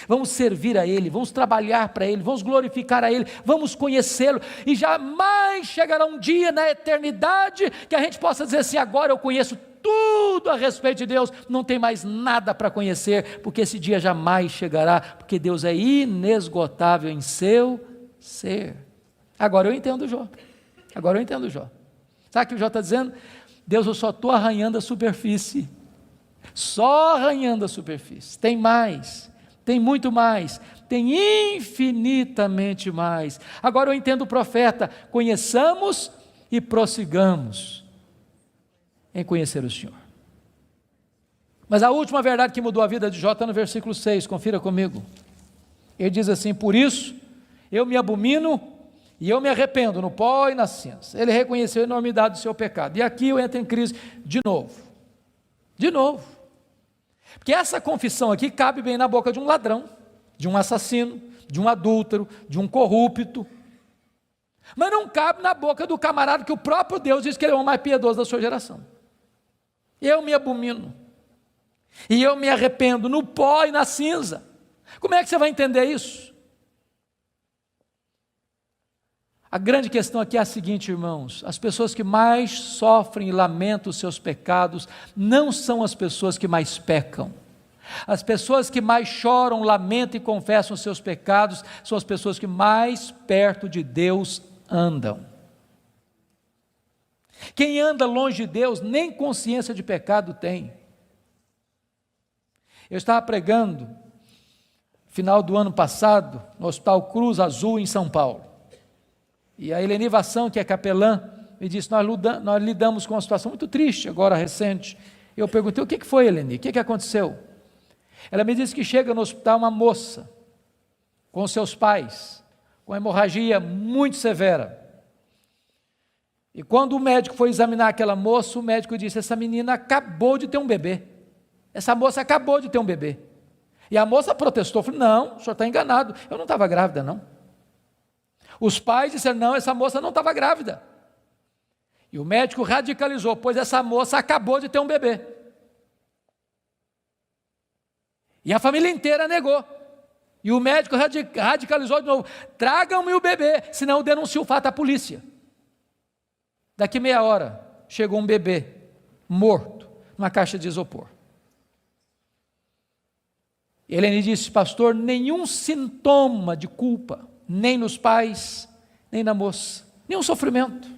Vamos servir a Ele, vamos trabalhar para Ele, vamos glorificar a Ele, vamos conhecê-lo, e jamais chegará um dia na eternidade que a gente possa dizer assim, agora eu conheço tudo a respeito de Deus, não tem mais nada para conhecer, porque esse dia jamais chegará, porque Deus é inesgotável em seu ser. Agora eu entendo Jó, sabe o que o Jó está dizendo? Deus, eu só estou arranhando a superfície, só arranhando a superfície, tem mais, tem muito mais, tem infinitamente mais. Agora eu entendo o profeta, conheçamos e prossigamos em conhecer o Senhor. Mas a última verdade que mudou a vida de Jó está no versículo 6, confira comigo. Ele diz assim, por isso eu me abomino e eu me arrependo no pó e na cinza. Ele reconheceu a enormidade do seu pecado. E aqui eu entro em crise de novo. Porque essa confissão aqui cabe bem na boca de um ladrão, de um assassino, de um adúltero, de um corrupto. Mas não cabe na boca do camarada que o próprio Deus diz que ele é o mais piedoso da sua geração. Eu me abomino. E eu me arrependo no pó e na cinza. Como é que você vai entender isso? A grande questão aqui é a seguinte, irmãos, as pessoas que mais sofrem e lamentam os seus pecados, não são as pessoas que mais pecam. As pessoas que mais choram, lamentam e confessam os seus pecados, são as pessoas que mais perto de Deus andam. Quem anda longe de Deus, nem consciência de pecado tem. Eu estava pregando, final do ano passado, no Hospital Cruz Azul, em São Paulo. E a Eleni Vassão, que é capelã, me disse, nós lidamos com uma situação muito triste, agora recente. Eu perguntei, o que foi, Eleni? O que aconteceu? Ela me disse que chega no hospital uma moça, com seus pais, com hemorragia muito severa. E quando o médico foi examinar aquela moça, o médico disse, essa menina acabou de ter um bebê. Essa moça acabou de ter um bebê. E a moça protestou, falou, não, o senhor está enganado, eu não estava grávida não. Os pais disseram, não, essa moça não estava grávida. E o médico radicalizou, pois essa moça acabou de ter um bebê. E a família inteira negou. E o médico radicalizou de novo, tragam-me o bebê, senão eu denuncio o fato à polícia. Daqui meia hora, chegou um bebê, morto, numa caixa de isopor. Helene disse, pastor, nenhum sintoma de culpa, nem nos pais, nem na moça, nenhum sofrimento.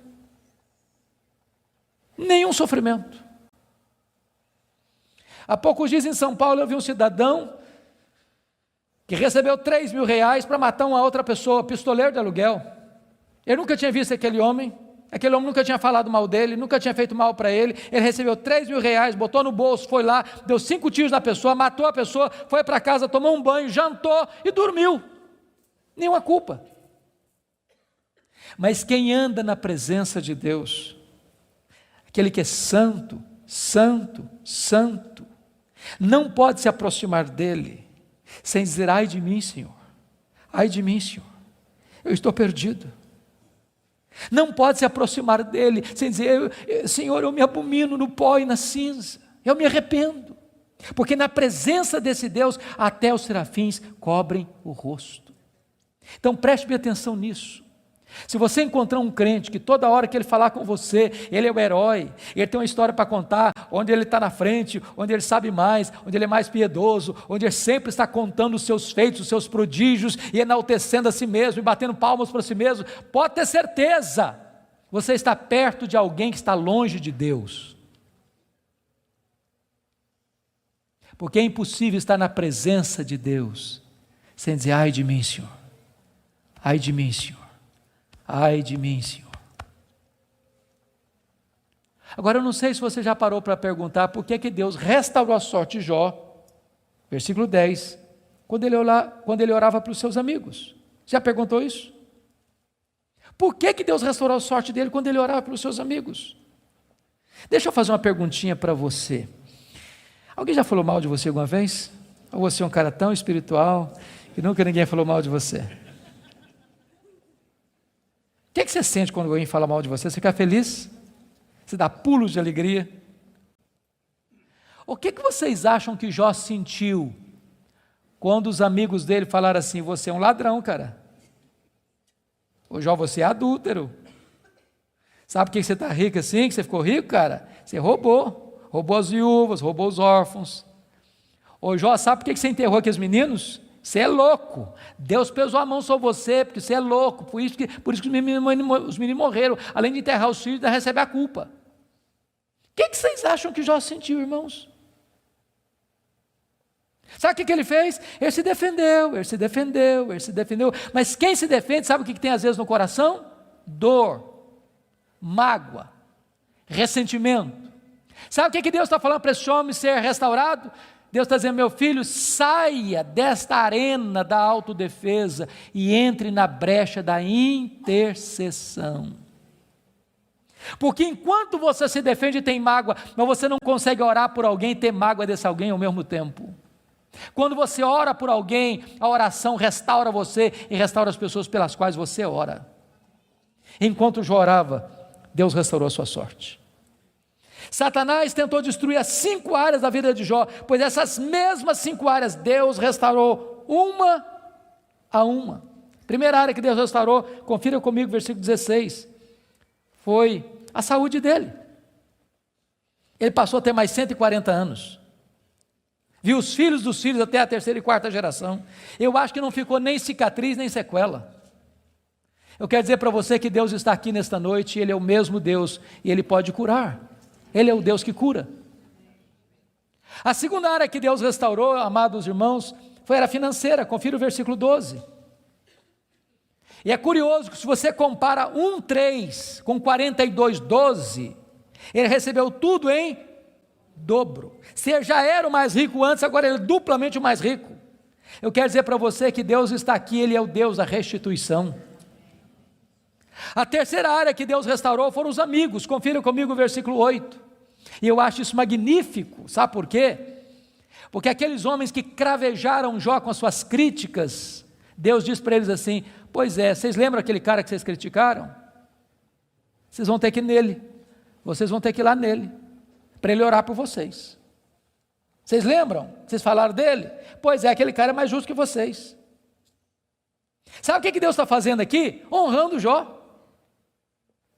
Há poucos dias em São Paulo eu vi um cidadão que recebeu 3 mil reais para matar uma outra pessoa, pistoleiro de aluguel. Eu nunca tinha visto aquele homem nunca tinha falado mal dele, nunca tinha feito mal para ele. Ele recebeu 3 mil reais, botou no bolso, foi lá, deu 5 tiros na pessoa, matou a pessoa, foi para casa, tomou um banho, jantou e dormiu. Nenhuma culpa. Mas quem anda na presença de Deus, aquele que é santo, santo, santo, não pode se aproximar dele sem dizer, ai de mim, Senhor, eu estou perdido. Não pode se aproximar dele sem dizer: Senhor, eu me abomino no pó e na cinza, eu me arrependo. Porque na presença desse Deus, até os serafins cobrem o rosto. Então preste bem atenção nisso. Se você encontrar um crente que toda hora que ele falar com você, ele é o herói, ele tem uma história para contar, onde ele está na frente, onde ele sabe mais, onde ele é mais piedoso, onde ele sempre está contando os seus feitos, os seus prodígios, e enaltecendo a si mesmo, e batendo palmas para si mesmo, pode ter certeza, você está perto de alguém que está longe de Deus. Porque é impossível estar na presença de Deus sem dizer: ai de mim, Senhor, ai de mim, Senhor, ai de mim, Senhor. Agora eu não sei se você já parou para perguntar por que Deus restaurou a sorte de Jó, versículo 10, quando ele orava para os seus amigos. Já perguntou isso? Por que Deus restaurou a sorte dele quando ele orava pelos seus amigos? Deixa eu fazer uma perguntinha para você. Alguém já falou mal de você alguma vez? Ou você é um cara tão espiritual que nunca ninguém falou mal de você? O que você sente quando alguém fala mal de você? Você fica feliz? Você dá pulos de alegria? O que vocês acham que Jó sentiu quando os amigos dele falaram assim: você é um ladrão, cara? Ô Jó, você é adúltero. Sabe por que você está rico assim, que você ficou rico, cara? Você roubou as viúvas, roubou os órfãos. Ô Jó, sabe por que você enterrou aqueles meninos? Você é louco, Deus pesou a mão sobre você, porque você é louco, por isso que os meninos morreram, além de enterrar os filhos, ainda recebe a culpa. O que vocês acham que Jó sentiu, irmãos? Sabe o que ele fez? Ele se defendeu, mas quem se defende, sabe o que tem às vezes no coração? Dor, mágoa, ressentimento. Sabe o que Deus está falando para esse homem ser restaurado? Deus está dizendo: meu filho, saia desta arena da autodefesa e entre na brecha da intercessão. Porque enquanto você se defende e tem mágoa, mas você não consegue orar por alguém e ter mágoa desse alguém ao mesmo tempo. Quando você ora por alguém, a oração restaura você e restaura as pessoas pelas quais você ora. Enquanto Jó orava, Deus restaurou a sua sorte. Satanás tentou destruir as 5 áreas da vida de Jó, pois essas mesmas 5 áreas Deus restaurou uma a uma. Primeira área que Deus restaurou, confira comigo, versículo 16, foi a saúde dele. Ele passou a ter mais 140 anos. Viu os filhos dos filhos até a 3ª e 4ª geração. Eu acho que não ficou nem cicatriz, nem sequela. Eu quero dizer para você que Deus está aqui nesta noite, Ele é o mesmo Deus, e Ele pode curar. Ele é o Deus que cura. A segunda área que Deus restaurou, amados irmãos, foi a área financeira. Confira o versículo 12. E é curioso que se você compara 1:3 com 42:12, ele recebeu tudo em dobro. Se já era o mais rico antes, agora ele é duplamente o mais rico. Eu quero dizer para você que Deus está aqui, Ele é o Deus da restituição. A terceira área que Deus restaurou foram os amigos. Confira comigo o versículo 8. E eu acho isso magnífico. Sabe por quê? Porque aqueles homens que cravejaram Jó com as suas críticas, Deus diz para eles assim: pois é, vocês lembram aquele cara que vocês criticaram? Vocês vão ter que ir nele, vocês vão ter que ir lá nele, para ele orar por vocês. Vocês lembram? Vocês falaram dele? Pois é, aquele cara é mais justo que vocês. Sabe o que Deus está fazendo aqui? Honrando Jó.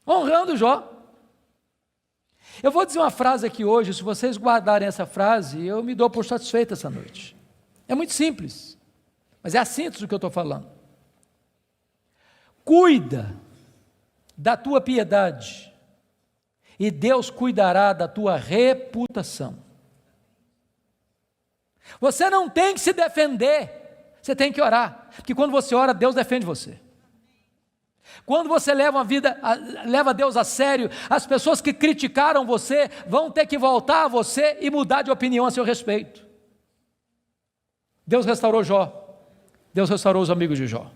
Honrando Jó. Eu vou dizer uma frase aqui hoje, se vocês guardarem essa frase, eu me dou por satisfeito essa noite. É muito simples, mas é a síntese do que eu estou falando. Cuida da tua piedade, e Deus cuidará da tua reputação. Você não tem que se defender, você tem que orar, porque quando você ora, Deus defende você. Quando você leva Deus a sério, as pessoas que criticaram você vão ter que voltar a você e mudar de opinião a seu respeito. Deus restaurou Jó, Deus restaurou os amigos de Jó.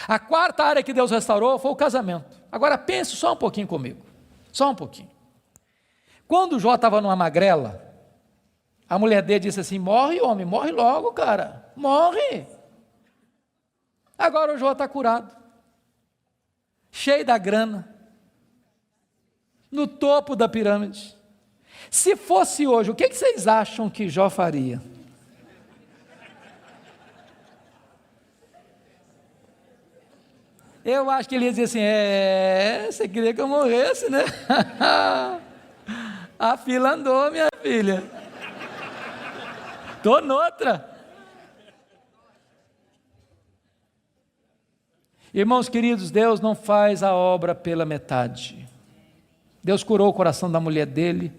A quarta área que Deus restaurou foi o casamento. Agora pense só um pouquinho comigo, só um pouquinho. Quando Jó estava numa magrela, a mulher dele disse assim: morre homem, morre logo cara, morre. Agora o Jó está curado. cheio da grana, no topo da pirâmide. Se fosse hoje, o que vocês acham que Jó faria? Eu acho que ele ia dizer assim, você queria que eu morresse, né? A fila andou, minha filha. Estou noutra. Irmãos queridos, Deus não faz a obra pela metade. Deus curou o coração da mulher dele,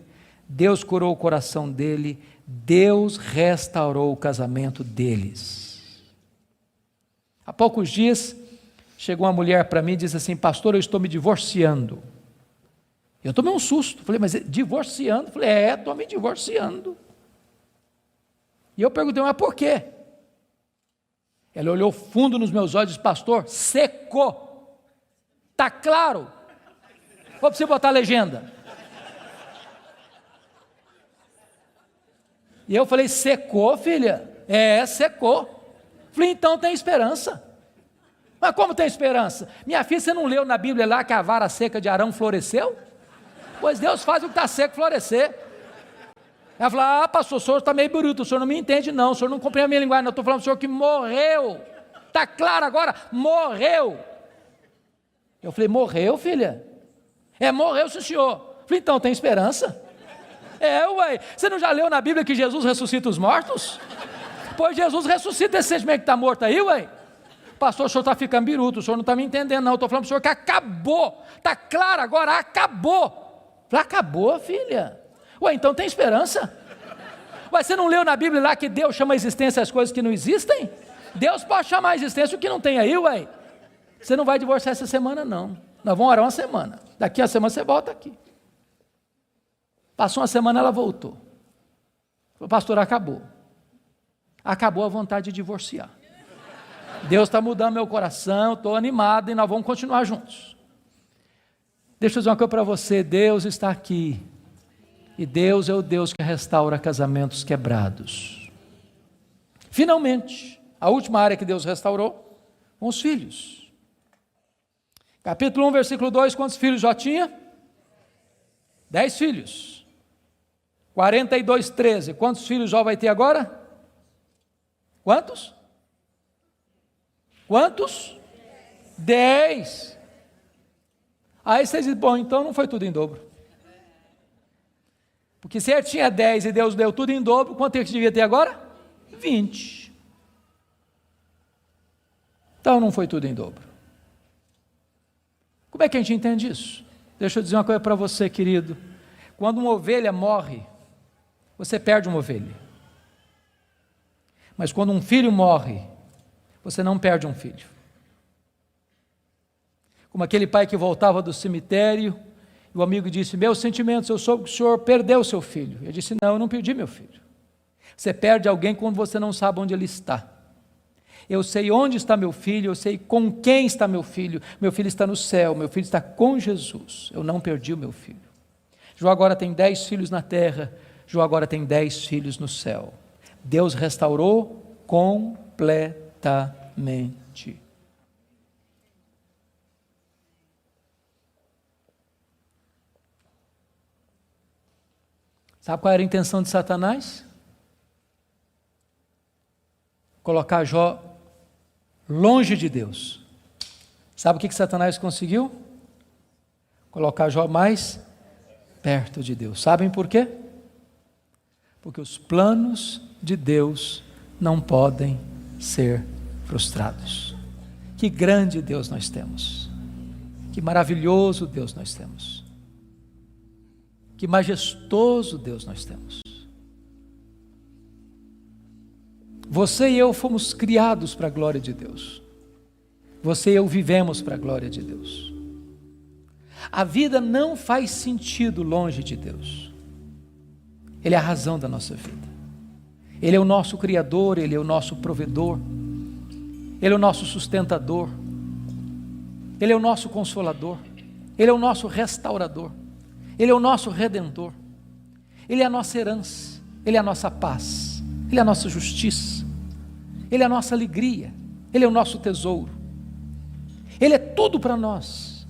Deus curou o coração dele, Deus restaurou o casamento deles. Há poucos dias, chegou uma mulher para mim e disse assim, pastor, eu estou me divorciando. Eu tomei um susto, falei, mas divorciando? Falei, estou me divorciando. E eu perguntei, mas por quê? Ela olhou fundo nos meus olhos e disse, pastor, secou. Está claro? Vou precisar botar a legenda. E eu falei, secou, filha? Secou. Falei, então tem esperança. Mas como tem esperança? Minha filha, você não leu na Bíblia lá que a vara seca de Arão floresceu? Pois Deus faz o que está seco florescer. Ela falou, pastor, o senhor está meio bruto, o senhor não me entende não, o senhor não compreende a minha linguagem, não, eu estou falando do senhor que morreu. Está claro agora? Morreu. Eu falei, morreu, filha? Morreu, sim, senhor. Eu falei, então tem esperança? Ué, você não já leu na Bíblia que Jesus ressuscita os mortos? Pois Jesus ressuscita esse sentimento que está morto aí, ué. Pastor, o senhor está ficando biruto, o senhor não está me entendendo não, eu estou falando para o senhor que acabou, está claro agora, acabou. Eu falei, acabou, filha? Ué, então tem esperança? Ué, você não leu na Bíblia lá que Deus chama a existência as coisas que não existem? Deus pode chamar a existência o que não tem aí, ué. Você não vai divorciar essa semana não, nós vamos orar uma semana, daqui a semana você volta aqui. Passou uma semana, ela voltou. Falei, pastor, acabou a vontade de divorciar. Deus está mudando meu coração, estou animado e nós vamos continuar juntos. Deixa eu dizer uma coisa para você, Deus está aqui. E Deus é o Deus que restaura casamentos quebrados. Finalmente, a última área que Deus restaurou, com os filhos. Capítulo 1, versículo 2, quantos filhos Jó tinha? 10 filhos. 42, 13, quantos filhos Jó vai ter agora? Quantos? 10. Aí vocês dizem, bom, então não foi tudo em dobro. Porque se ele tinha 10 e Deus deu tudo em dobro, quanto é que devia ter agora? 20. Então não foi tudo em dobro. Como é que a gente entende isso? Deixa eu dizer uma coisa para você, querido. Quando uma ovelha morre, você perde uma ovelha. Mas quando um filho morre, você não perde um filho. Como aquele pai que voltava do cemitério, e o amigo disse, meus sentimentos, eu soube que o senhor perdeu seu filho. Eu disse, não, eu não perdi meu filho. Você perde alguém quando você não sabe onde ele está. Eu sei onde está meu filho, eu sei com quem está meu filho está no céu, meu filho está com Jesus, eu não perdi o meu filho. Jó agora tem 10 filhos na terra, Jó agora tem 10 filhos no céu. Deus restaurou completamente. Sabe qual era a intenção de Satanás? Colocar Jó longe de Deus. Sabe o que Satanás conseguiu? Colocar Jó mais perto de Deus. Sabem por quê? Porque os planos de Deus não podem ser frustrados. Que grande Deus nós temos. Que maravilhoso Deus nós temos. Que majestoso Deus nós temos. Você e eu fomos criados para a glória de Deus. Você e eu vivemos para a glória de Deus. A vida não faz sentido longe de Deus. Ele é a razão da nossa vida. Ele é o nosso Criador, Ele é o nosso provedor, Ele é o nosso sustentador, Ele é o nosso consolador, Ele é o nosso restaurador, Ele é o nosso redentor, Ele é a nossa herança, Ele é a nossa paz, Ele é a nossa justiça, Ele é a nossa alegria, Ele é o nosso tesouro, Ele é tudo para nós.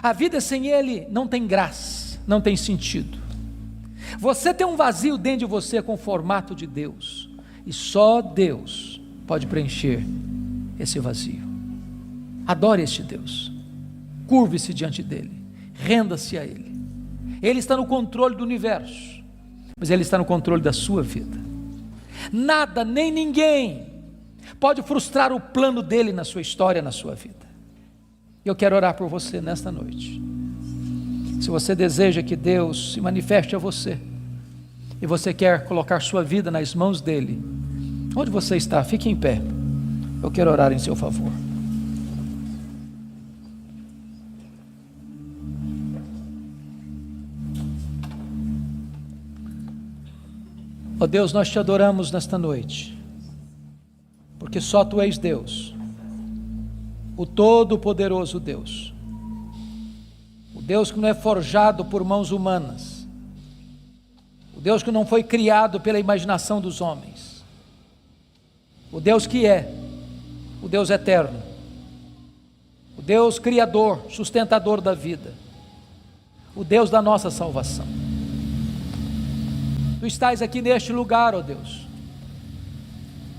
A vida sem Ele não tem graça, não tem sentido. Você tem um vazio dentro de você com o formato de Deus, e só Deus pode preencher esse vazio. Adore este Deus, curve-se diante dEle, renda-se a Ele. Ele está no controle do universo, mas Ele está no controle da sua vida. Nada, nem ninguém pode frustrar o plano dEle na sua história, na sua vida. Eu quero orar por você nesta noite. Se você deseja que Deus se manifeste a você, e você quer colocar sua vida nas mãos dEle, onde você está, fique em pé. Eu quero orar em seu favor. Ó Deus, nós te adoramos nesta noite, porque só Tu és Deus, o Todo-Poderoso Deus, o Deus que não é forjado por mãos humanas, o Deus que não foi criado pela imaginação dos homens, o Deus que é, o Deus eterno, o Deus criador, sustentador da vida, o Deus da nossa salvação. Tu estás aqui neste lugar, ó Deus,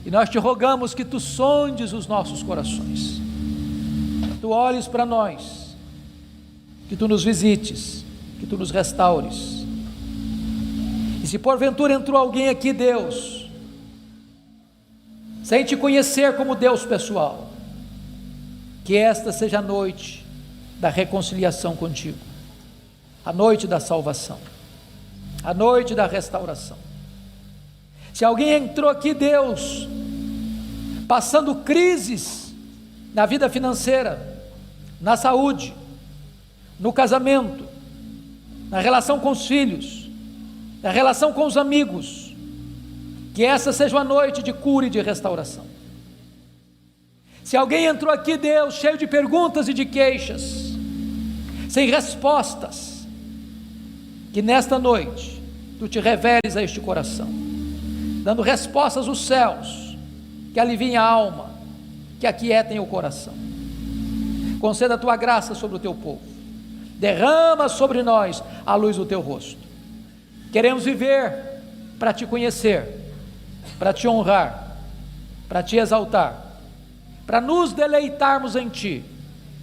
e nós te rogamos que Tu sondes os nossos corações, que Tu olhes para nós, que Tu nos visites, que Tu nos restaures. E se porventura entrou alguém aqui, Deus, sem Te conhecer como Deus pessoal, que esta seja a noite da reconciliação contigo, a noite da salvação, a noite da restauração. Se alguém entrou aqui, Deus, passando crises na vida financeira, na saúde, no casamento, na relação com os filhos, na relação com os amigos, que essa seja uma noite de cura e de restauração. Se alguém entrou aqui, Deus, cheio de perguntas e de queixas, sem respostas, que nesta noite Tu te reveles a este coração, dando respostas aos céus, que aliviem a alma, que aquietem o coração. Conceda a Tua graça sobre o Teu povo, derrama sobre nós a luz do Teu rosto. Queremos viver para Te conhecer, para Te honrar, para Te exaltar, para nos deleitarmos em Ti,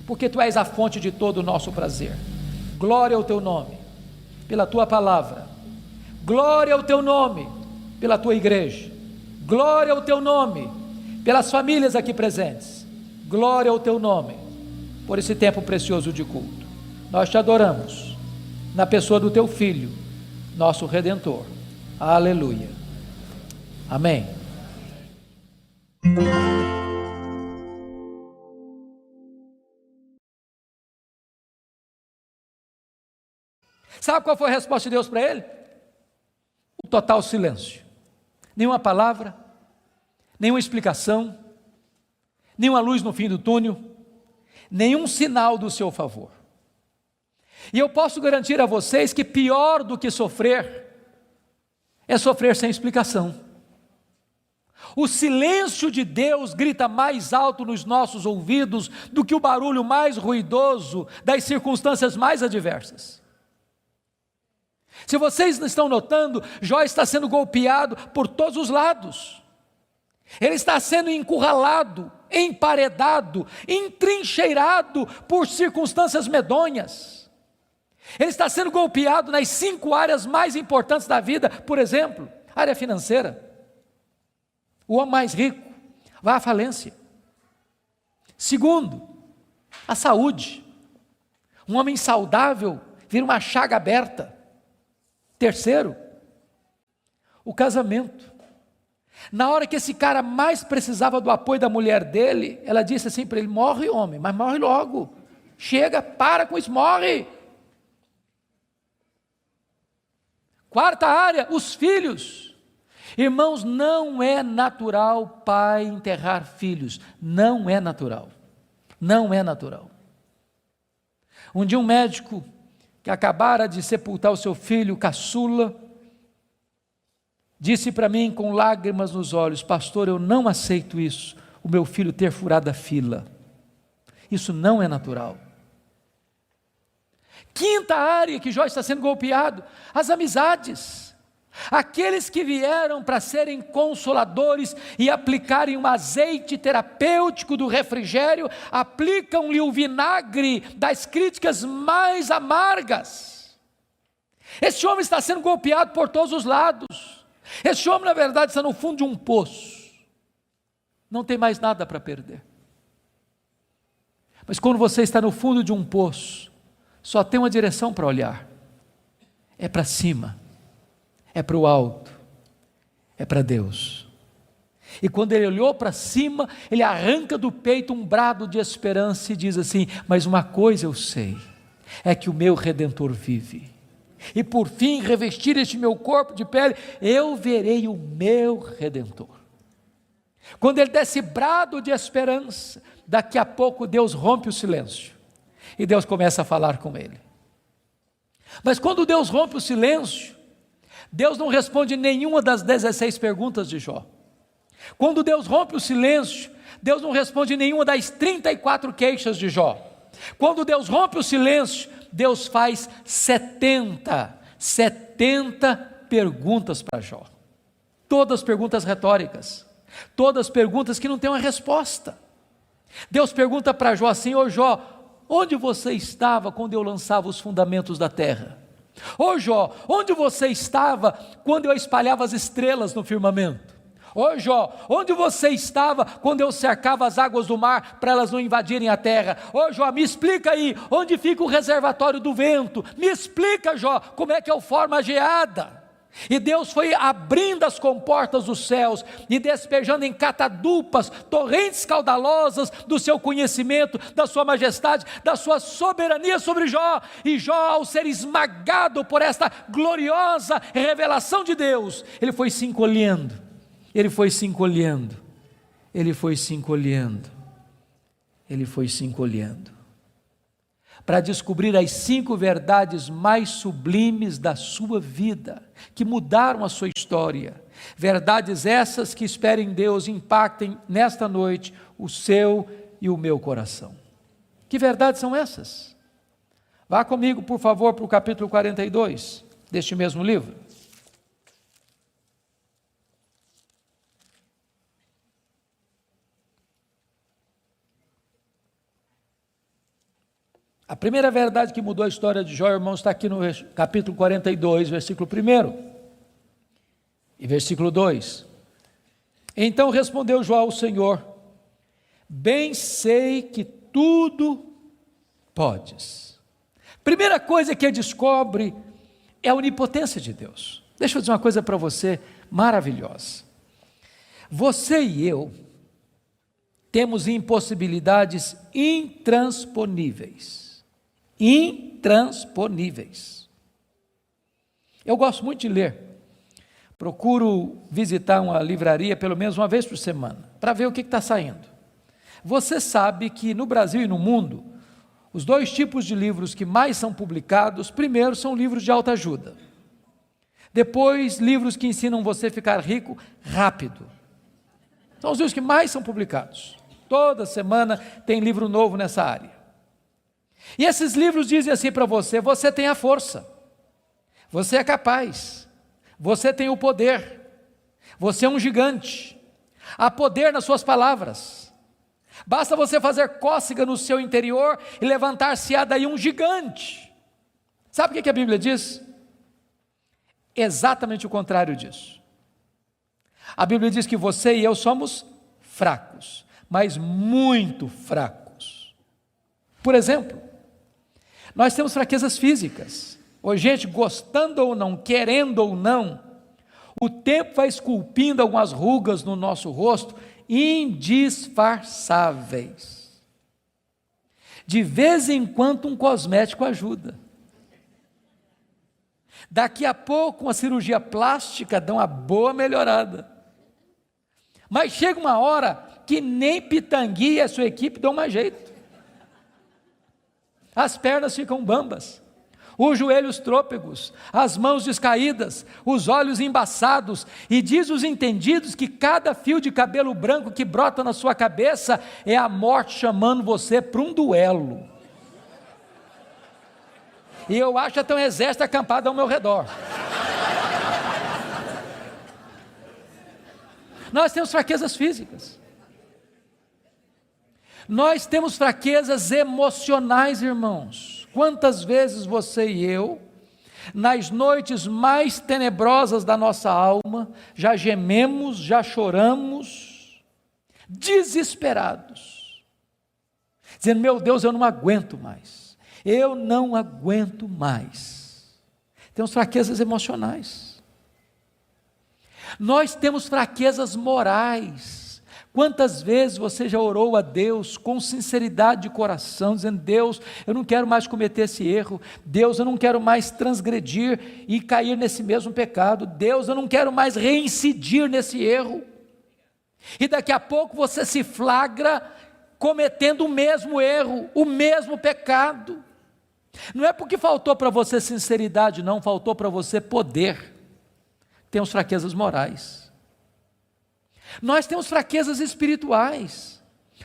porque Tu és a fonte de todo o nosso prazer. Glória ao Teu nome, pela Tua palavra, glória ao Teu nome, pela Tua igreja, glória ao Teu nome, pelas famílias aqui presentes, glória ao Teu nome, por esse tempo precioso de culto. Nós Te adoramos, na pessoa do Teu Filho, nosso Redentor. Aleluia. Amém. Sabe qual foi a resposta de Deus para ele? O total silêncio. Nenhuma palavra, nenhuma explicação, nenhuma luz no fim do túnel, nenhum sinal do seu favor. E eu posso garantir a vocês que pior do que sofrer, é sofrer sem explicação. O silêncio de Deus grita mais alto nos nossos ouvidos do que o barulho mais ruidoso das circunstâncias mais adversas. Se vocês não estão notando, Jó está sendo golpeado por todos os lados. Ele está sendo encurralado, emparedado, entrincheirado por circunstâncias medonhas. Ele está sendo golpeado nas 5 áreas mais importantes da vida. Por exemplo, área financeira. O homem mais rico vai à falência. Segundo, a saúde. Um homem saudável vira uma chaga aberta. Terceiro, o casamento. Na hora que esse cara mais precisava do apoio da mulher dele, ela disse assim para ele: morre, homem, mas morre logo. Chega, para com isso, morre. Quarta área, os filhos. Irmãos, não é natural pai enterrar filhos. Não é natural. Não é natural. Um dia um médico que acabara de sepultar o seu filho caçula, disse para mim com lágrimas nos olhos: pastor, eu não aceito isso, o meu filho ter furado a fila. Isso não é natural. Quinta área que Jó está sendo golpeado: as amizades. Aqueles que vieram para serem consoladores e aplicarem um azeite terapêutico do refrigério, aplicam-lhe o vinagre das críticas mais amargas. Esse homem está sendo golpeado por todos os lados. Esse homem, na verdade, está no fundo de um poço. Não tem mais nada para perder. Mas quando você está no fundo de um poço, só tem uma direção para olhar: é para cima, é para o alto, é para Deus. E quando ele olhou para cima, ele arranca do peito um brado de esperança e diz assim: mas uma coisa eu sei, é que o meu Redentor vive, e por fim revestir este meu corpo de pele, eu verei o meu Redentor. Quando ele dá esse brado de esperança, daqui a pouco Deus rompe o silêncio, e Deus começa a falar com ele. Mas quando Deus rompe o silêncio, Deus não responde nenhuma das 16 perguntas de Jó. Quando Deus rompe o silêncio, Deus não responde nenhuma das 34 queixas de Jó. Quando Deus rompe o silêncio, Deus faz 70 perguntas para Jó. Todas perguntas retóricas, todas perguntas que não têm uma resposta. Deus pergunta para Jó assim: ô Jó, onde você estava quando eu lançava os fundamentos da terra? Ô Jó, onde você estava quando eu espalhava as estrelas no firmamento? Ô Jó, onde você estava quando eu cercava as águas do mar para elas não invadirem a terra? Ô Jó, me explica aí, onde fica o reservatório do vento? Me explica, Jó, como é que eu formo a geada? E Deus foi abrindo as comportas dos céus e despejando em catadupas, torrentes caudalosas do seu conhecimento, da sua majestade, da sua soberania sobre Jó. E Jó, ao ser esmagado por esta gloriosa revelação de Deus, ele foi se encolhendo, ele foi se encolhendo, ele foi se encolhendo, ele foi se encolhendo, para descobrir as 5 verdades mais sublimes da sua vida, que mudaram a sua história. Verdades essas que, espero em Deus, impactem nesta noite o seu e o meu coração. Que verdades são essas? Vá comigo, por favor, para o capítulo 42 deste mesmo livro. A primeira verdade que mudou a história de Jó, irmãos, está aqui no capítulo 42, versículo 1 e versículo 2. Então respondeu Jó ao Senhor: bem sei que tudo podes. Primeira coisa que ele descobre é a onipotência de Deus. Deixa eu dizer uma coisa para você maravilhosa. Você e eu temos impossibilidades intransponíveis. Intransponíveis. Eu gosto muito de ler. Procuro visitar uma livraria pelo menos uma vez por semana, para ver o que está saindo. Você sabe que no Brasil e no mundo, os 2 tipos de livros que mais são publicados, primeiro são livros de autoajuda. Depois, livros que ensinam você a ficar rico rápido. São os livros que mais são publicados. Toda semana tem livro novo nessa área. E esses livros dizem assim para você: você tem a força, você é capaz, você tem o poder, você é um gigante, há poder nas suas palavras, basta você fazer cócega no seu interior e levantar-se-á daí um gigante. Sabe o que a Bíblia diz? Exatamente o contrário disso. A Bíblia diz que você e eu somos fracos, mas muito fracos. Por exemplo, nós temos fraquezas físicas. Ô, gente, gostando ou não, querendo ou não, o tempo vai esculpindo algumas rugas no nosso rosto, indisfarçáveis. De vez em quando um cosmético ajuda. Daqui a pouco uma cirurgia plástica dá uma boa melhorada. Mas chega uma hora que nem Pitangui e a sua equipe dão mais jeito. As pernas ficam bambas, os joelhos trôpegos, as mãos descaídas, os olhos embaçados, e diz os entendidos que cada fio de cabelo branco que brota na sua cabeça é a morte chamando você para um duelo. E eu acho até um exército acampado ao meu redor. Nós temos fraquezas físicas. Nós temos fraquezas emocionais, irmãos. Quantas vezes você e eu, nas noites mais tenebrosas da nossa alma, já gememos, já choramos, desesperados, dizendo: meu Deus, eu não aguento mais, eu não aguento mais. Temos fraquezas emocionais. Nós temos fraquezas morais. Quantas vezes você já orou a Deus com sinceridade de coração, dizendo: Deus, eu não quero mais cometer esse erro, Deus, eu não quero mais transgredir e cair nesse mesmo pecado, Deus, eu não quero mais reincidir nesse erro, e daqui a pouco você se flagra cometendo o mesmo erro, o mesmo pecado. Não é porque faltou para você sinceridade, não, faltou para você poder. Temos fraquezas morais. Nós temos fraquezas espirituais.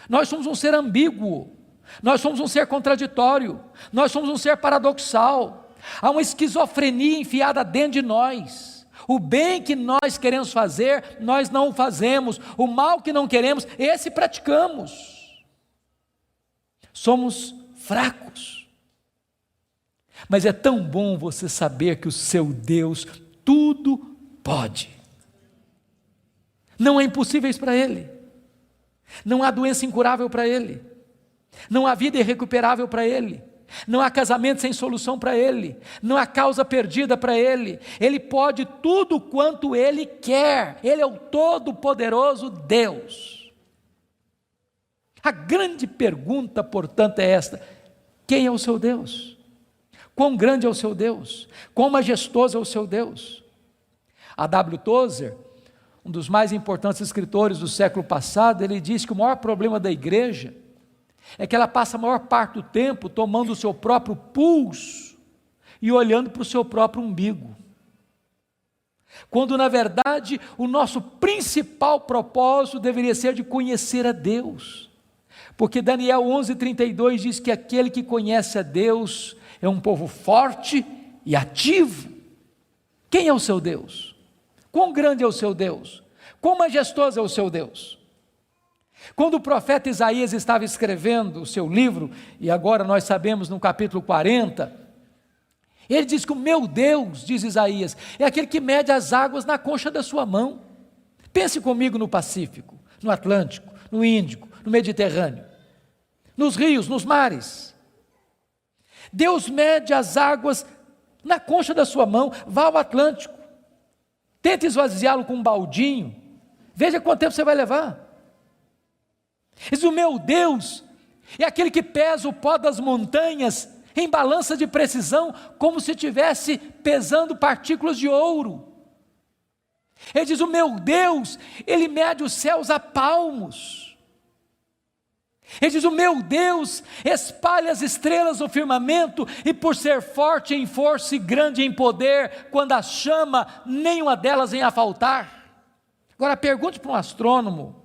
Nós somos um ser ambíguo, nós somos um ser contraditório, nós somos um ser paradoxal. Há uma esquizofrenia enfiada dentro de nós. O bem que nós queremos fazer, nós não o fazemos. O mal que não queremos, esse praticamos. Somos fracos. Mas é tão bom você saber que o seu Deus tudo pode. Não há impossíveis para Ele, não há doença incurável para Ele, não há vida irrecuperável para Ele, não há casamento sem solução para Ele, não há causa perdida para Ele. Ele pode tudo quanto Ele quer, Ele é o todo-poderoso Deus. A grande pergunta, portanto, é esta: quem é o seu Deus? Quão grande é o seu Deus? Quão majestoso é o seu Deus? A W. Tozer, um dos mais importantes escritores do século passado, ele diz que o maior problema da igreja é que ela passa a maior parte do tempo tomando o seu próprio pulso e olhando para o seu próprio umbigo, quando na verdade o nosso principal propósito deveria ser de conhecer a Deus, porque Daniel 11:32 diz que aquele que conhece a Deus é um povo forte e ativo. Quem é o seu Deus? Quão grande é o seu Deus? Quão majestoso é o seu Deus? Quando o profeta Isaías estava escrevendo o seu livro, e agora nós sabemos no capítulo 40, ele diz que o meu Deus, diz Isaías, é aquele que mede as águas na concha da sua mão. Pense comigo no Pacífico, no Atlântico, no Índico, no Mediterrâneo, nos rios, nos mares. Deus mede as águas na concha da sua mão. Vá ao Atlântico, tente esvaziá-lo com um baldinho, veja quanto tempo você vai levar. Diz: o meu Deus é aquele que pesa o pó das montanhas em balança de precisão, como se estivesse pesando partículas de ouro. Ele diz: o meu Deus, Ele mede os céus a palmos. Ele diz: o meu Deus espalha as estrelas no firmamento, e por ser forte em força e grande em poder, quando as chama, nenhuma delas vem a faltar. Agora pergunte para um astrônomo: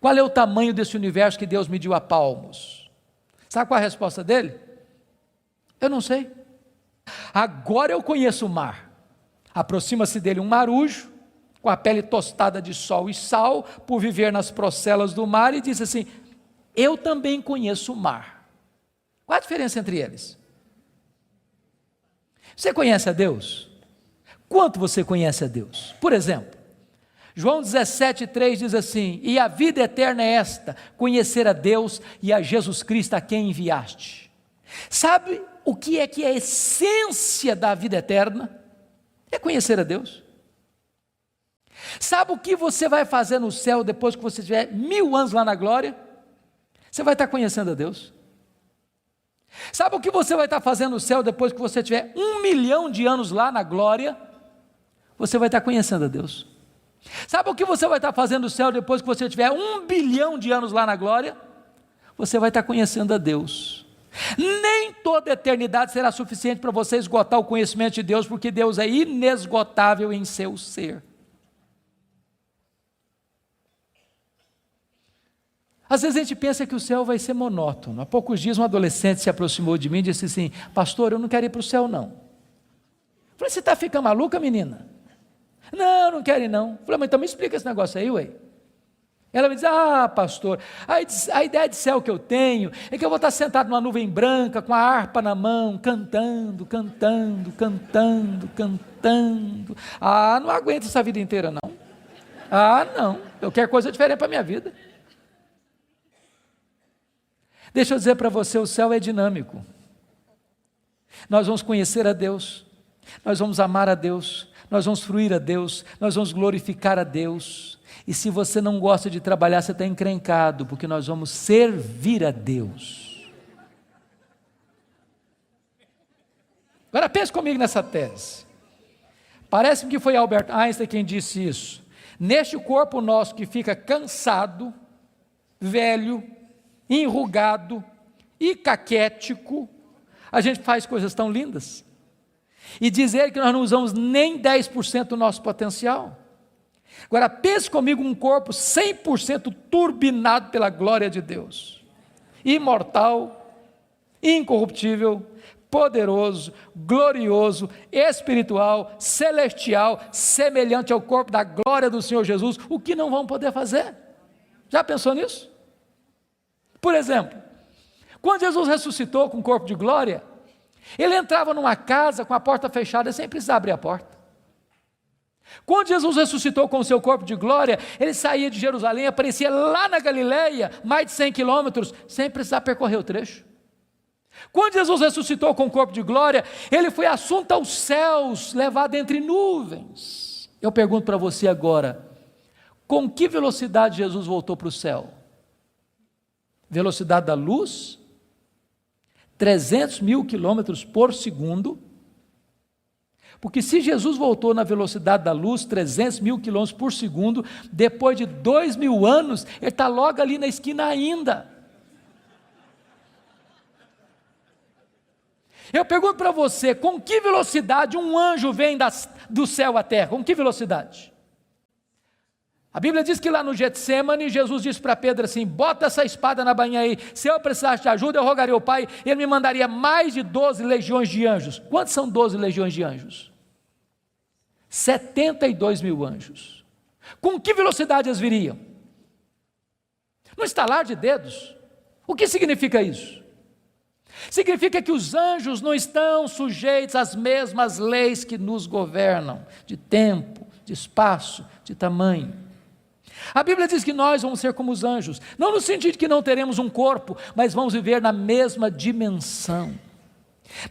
qual é o tamanho desse universo que Deus mediu a palmos? Sabe qual é a resposta dele? Eu não sei. Agora eu conheço o mar. Aproxima-se dele um marujo, com a pele tostada de sol e sal, por viver nas procelas do mar, e diz assim: eu também conheço o mar. Qual a diferença entre eles? Você conhece a Deus? Quanto você conhece a Deus? Por exemplo, João 17,3 diz assim: e a vida eterna é esta, conhecer a Deus e a Jesus Cristo a quem enviaste. Sabe o que é a essência da vida eterna? É conhecer a Deus. Sabe o que você vai fazer no céu depois que você tiver 1000 anos lá na glória? Você vai estar conhecendo a Deus. Sabe o que você vai estar fazendo no céu depois que você tiver 1 milhão de anos lá na glória? Você vai estar conhecendo a Deus. Sabe o que você vai estar fazendo no céu depois que você tiver 1 bilhão de anos lá na glória? Você vai estar conhecendo a Deus. Nem toda a eternidade será suficiente para você esgotar o conhecimento de Deus, porque Deus é inesgotável em seu ser. Às vezes a gente pensa que o céu vai ser monótono. Há poucos dias um adolescente se aproximou de mim e disse assim: pastor, eu não quero ir para o céu não. Eu falei: você está ficando maluca, menina? Não quero ir não. Eu falei: mas então me explica esse negócio aí, ué. Ela me diz: pastor, a ideia de céu que eu tenho é que eu vou estar sentado numa nuvem branca, com a harpa na mão, cantando. Não aguento essa vida inteira não. Não, eu quero coisa diferente para a minha vida. Deixa eu dizer para você, o céu é dinâmico. Nós vamos conhecer a Deus, nós vamos amar a Deus, nós vamos fruir a Deus, nós vamos glorificar a Deus. E se você não gosta de trabalhar, você está encrencado, porque nós vamos servir a Deus. Agora pense comigo nessa tese. Parece-me que foi Albert Einstein quem disse isso. Neste corpo nosso que fica cansado, velho, enrugado e caquético, a gente faz coisas tão lindas. E dizer que nós não usamos nem 10% do nosso potencial. Agora pense comigo um corpo 100% turbinado pela glória de Deus, imortal, incorruptível, poderoso, glorioso, espiritual, celestial, semelhante ao corpo da glória do Senhor Jesus. O que não vamos poder fazer? Já pensou nisso? Por exemplo, quando Jesus ressuscitou com o corpo de glória, ele entrava numa casa com a porta fechada sem precisar abrir a porta. Quando Jesus ressuscitou com o seu corpo de glória, ele saía de Jerusalém, aparecia lá na Galileia, mais de 100 quilômetros, sem precisar percorrer o trecho. Quando Jesus ressuscitou com o corpo de glória, ele foi assunto aos céus, levado entre nuvens. Eu pergunto para você agora, com que velocidade Jesus voltou para o céu? Velocidade da luz? 300 mil quilômetros por segundo. Porque se Jesus voltou na velocidade da luz, 300 mil quilômetros por segundo, depois de 2000 anos, ele está logo ali na esquina ainda. Eu pergunto para você, com que velocidade um anjo vem do céu à terra? Com que velocidade? A Bíblia diz que lá no Getsêmani, Jesus disse para Pedro assim: bota essa espada na bainha aí, se eu precisasse de ajuda, eu rogaria ao Pai, ele me mandaria mais de 12 legiões de anjos. Quantos são 12 legiões de anjos? 72 mil anjos. Com que velocidade eles viriam? No estalar de dedos. O que significa isso? Significa que os anjos não estão sujeitos às mesmas leis que nos governam, de tempo, de espaço, de tamanho. A Bíblia diz que nós vamos ser como os anjos, não no sentido de que não teremos um corpo, mas vamos viver na mesma dimensão.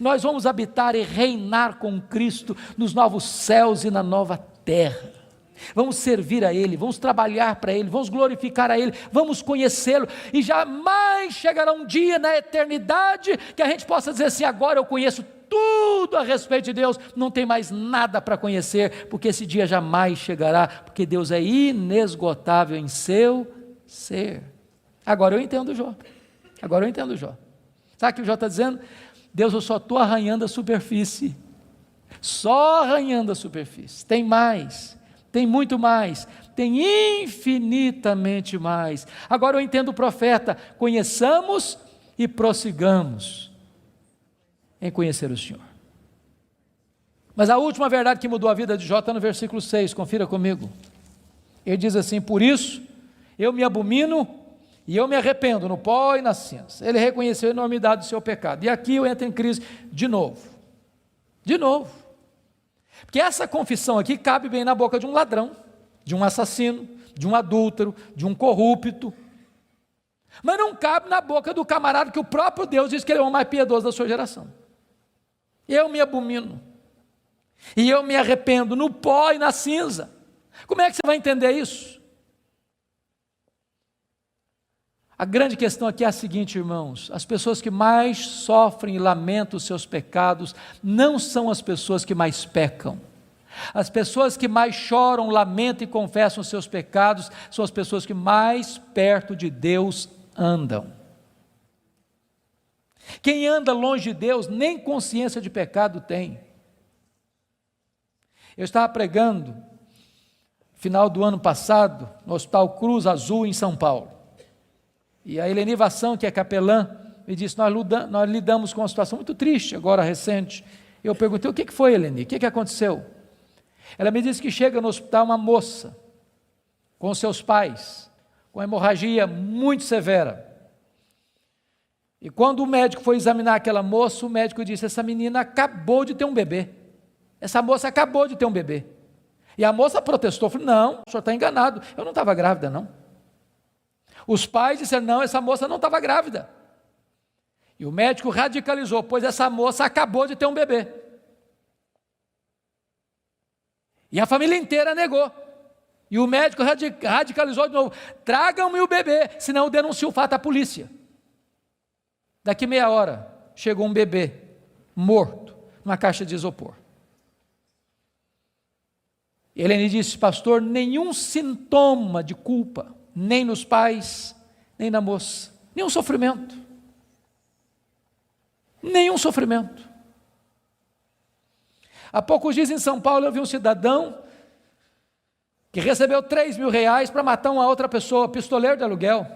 Nós vamos habitar e reinar com Cristo nos novos céus e na nova terra. Vamos servir a Ele, vamos trabalhar para Ele, vamos glorificar a Ele, vamos conhecê-lo, e jamais chegará um dia na eternidade que a gente possa dizer assim: agora eu conheço tudo a respeito de Deus, não tem mais nada para conhecer, porque esse dia jamais chegará, porque Deus é inesgotável em seu ser. Agora eu entendo Jó. Sabe o que o Jó está dizendo? Deus, eu só estou arranhando a superfície, só arranhando a superfície. Tem mais, tem muito mais, tem infinitamente mais. Agora eu entendo o profeta: conheçamos e prossigamos em conhecer o Senhor. Mas a última verdade que mudou a vida de Jó está no versículo 6, confira comigo. Ele diz assim: por isso eu me abomino e eu me arrependo no pó e na cinza. Ele reconheceu a enormidade do seu pecado. E aqui eu entro em crise de novo. Porque essa confissão aqui cabe bem na boca de um ladrão, de um assassino, de um adúltero, de um corrupto. Mas não cabe na boca do camarada que o próprio Deus diz que ele é o mais piedoso da sua geração. Eu me abomino, e eu me arrependo no pó e na cinza. Como é que você vai entender isso? A grande questão aqui é a seguinte, irmãos: as pessoas que mais sofrem e lamentam os seus pecados não são as pessoas que mais pecam. As pessoas que mais choram, lamentam e confessam os seus pecados são as pessoas que mais perto de Deus andam. Quem anda longe de Deus nem consciência de pecado tem. Eu estava pregando final do ano passado no Hospital Cruz Azul em São Paulo. E a Eleni Vassão, que é capelã, me disse: nós lidamos com uma situação muito triste, agora recente. Eu perguntei: o que foi, Eleni? O que aconteceu? Ela me disse que chega no hospital uma moça, com seus pais, com hemorragia muito severa. E quando o médico foi examinar aquela moça, o médico disse: essa menina acabou de ter um bebê. Essa moça acabou de ter um bebê. E a moça protestou, falou: não, o senhor está enganado, eu não estava grávida não. Os pais disseram: não, essa moça não estava grávida. E o médico radicalizou: pois essa moça acabou de ter um bebê. E a família inteira negou. E o médico radicalizou de novo: tragam-me o bebê, senão eu denuncio o fato à polícia. Daqui meia hora, chegou um bebê morto numa caixa de isopor. Helene disse: pastor, nenhum sintoma de culpa, nem nos pais, nem na moça, nenhum sofrimento. Nenhum sofrimento. Há poucos dias em São Paulo eu vi um cidadão que recebeu R$3.000 para matar uma outra pessoa, pistoleiro de aluguel.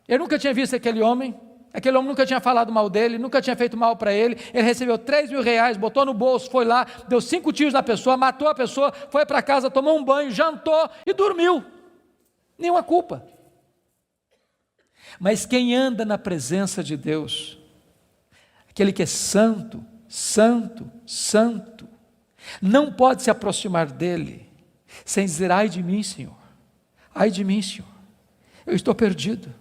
Eu nunca tinha visto aquele homem nunca tinha falado mal dele, nunca tinha feito mal para ele. Ele recebeu R$3.000, botou no bolso, foi lá, deu 5 tiros na pessoa, matou a pessoa, foi para casa, tomou um banho, jantou e dormiu. Nenhuma culpa. Mas quem anda na presença de Deus, aquele que é santo, santo, santo, não pode se aproximar dele sem dizer: ai de mim, Senhor, ai de mim, Senhor, eu estou perdido.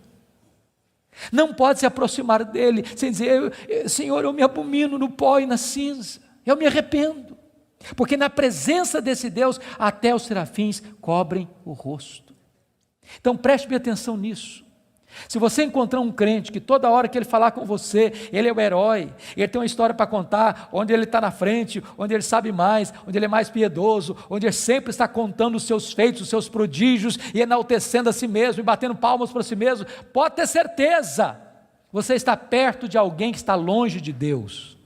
Não pode se aproximar dele sem dizer: Senhor, eu me abomino no pó e na cinza, eu me arrependo, porque na presença desse Deus até os serafins cobrem o rosto. Então preste bem atenção nisso. Se você encontrar um crente que toda hora que ele falar com você, ele é o herói, ele tem uma história para contar, onde ele está na frente, onde ele sabe mais, onde ele é mais piedoso, onde ele sempre está contando os seus feitos, os seus prodígios, e enaltecendo a si mesmo, e batendo palmas para si mesmo, pode ter certeza, você está perto de alguém que está longe de Deus.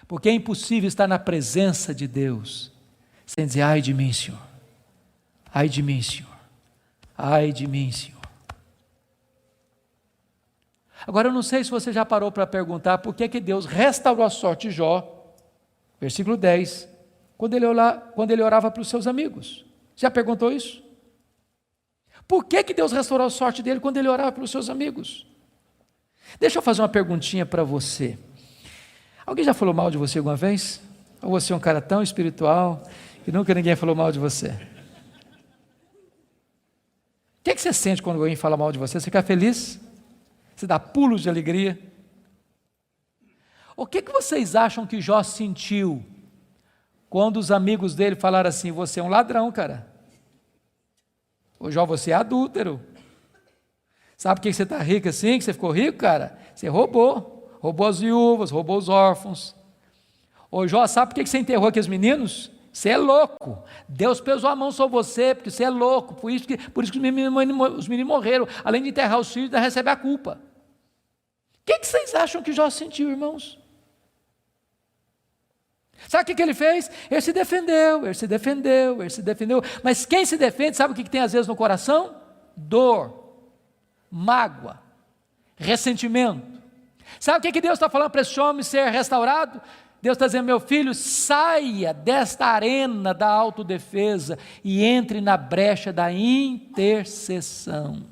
Porque é impossível estar na presença de Deus sem dizer: ai de mim, Senhor, ai de mim, Senhor, ai de mim, Senhor. Agora, eu não sei se você já parou para perguntar por que Deus restaurou a sorte de Jó, versículo 10, quando ele orava para os seus amigos. Já perguntou isso? Por que Deus restaurou a sorte dele quando ele orava para os seus amigos? Deixa eu fazer uma perguntinha para você. Alguém já falou mal de você alguma vez? Ou você é um cara tão espiritual que nunca ninguém falou mal de você? O que você sente quando alguém fala mal de você? Você fica feliz? Você dá pulos de alegria? O que vocês acham que Jó sentiu quando os amigos dele falaram assim: você é um ladrão, cara? Ô Jó, você é adúltero. Sabe por que você está rico assim, que você ficou rico, cara? Você roubou as viúvas, roubou os órfãos. Ô Jó, sabe por que você enterrou aqueles meninos? Você é louco, Deus pesou a mão sobre você, porque você é louco, por isso que os meninos morreram, além de enterrar os filhos, ainda recebe a culpa. O que vocês acham que Jó sentiu, irmãos? Sabe o que ele fez? Ele se defendeu, mas quem se defende, sabe o que tem às vezes no coração? Dor, mágoa, ressentimento. Sabe o que Deus está falando para esse homem ser restaurado? Deus está dizendo: meu filho, saia desta arena da autodefesa e entre na brecha da intercessão.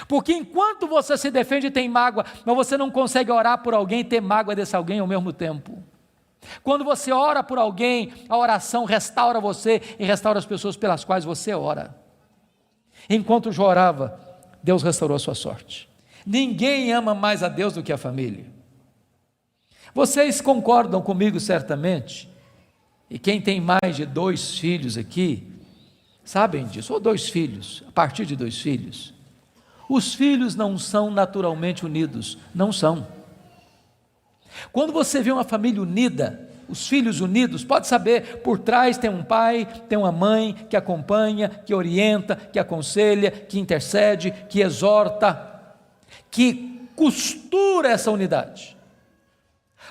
Porque enquanto você se defende e tem mágoa, mas você não consegue orar por alguém e ter mágoa desse alguém ao mesmo tempo. Quando você ora por alguém, a oração restaura você e restaura as pessoas pelas quais você ora. Enquanto Jó orava, Deus restaurou a sua sorte. Ninguém ama mais a Deus do que a família. Vocês concordam comigo certamente, e quem tem mais de 2 filhos aqui, sabem disso, ou 2 filhos, a partir de 2 filhos, os filhos não são naturalmente unidos, não são. Quando você vê uma família unida, os filhos unidos, pode saber, por trás tem um pai, tem uma mãe que acompanha, que orienta, que aconselha, que intercede, que exorta, que costura essa unidade.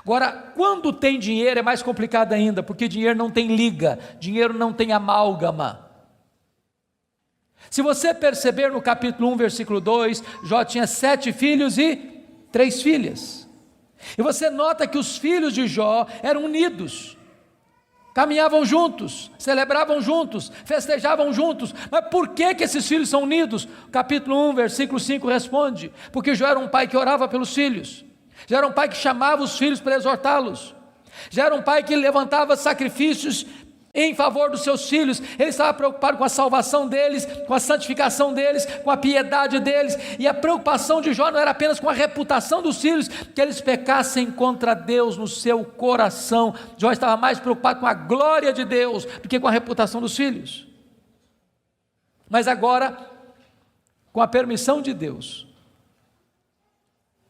Agora, quando tem dinheiro é mais complicado ainda, porque dinheiro não tem liga, dinheiro não tem amálgama. Se você perceber no capítulo 1, versículo 2, Jó tinha 7 filhos e 3 filhas. E você nota que os filhos de Jó eram unidos, caminhavam juntos, celebravam juntos, festejavam juntos. Mas por que esses filhos são unidos? Capítulo 1, versículo 5 responde: porque Jó era um pai que orava pelos filhos, já era um pai que chamava os filhos para exortá-los, já era um pai que levantava sacrifícios em favor dos seus filhos. Ele estava preocupado com a salvação deles, com a santificação deles, com a piedade deles. E a preocupação de Jó não era apenas com a reputação dos filhos, que eles pecassem contra Deus no seu coração. Jó estava mais preocupado com a glória de Deus do que com a reputação dos filhos. Mas agora, com a permissão de Deus,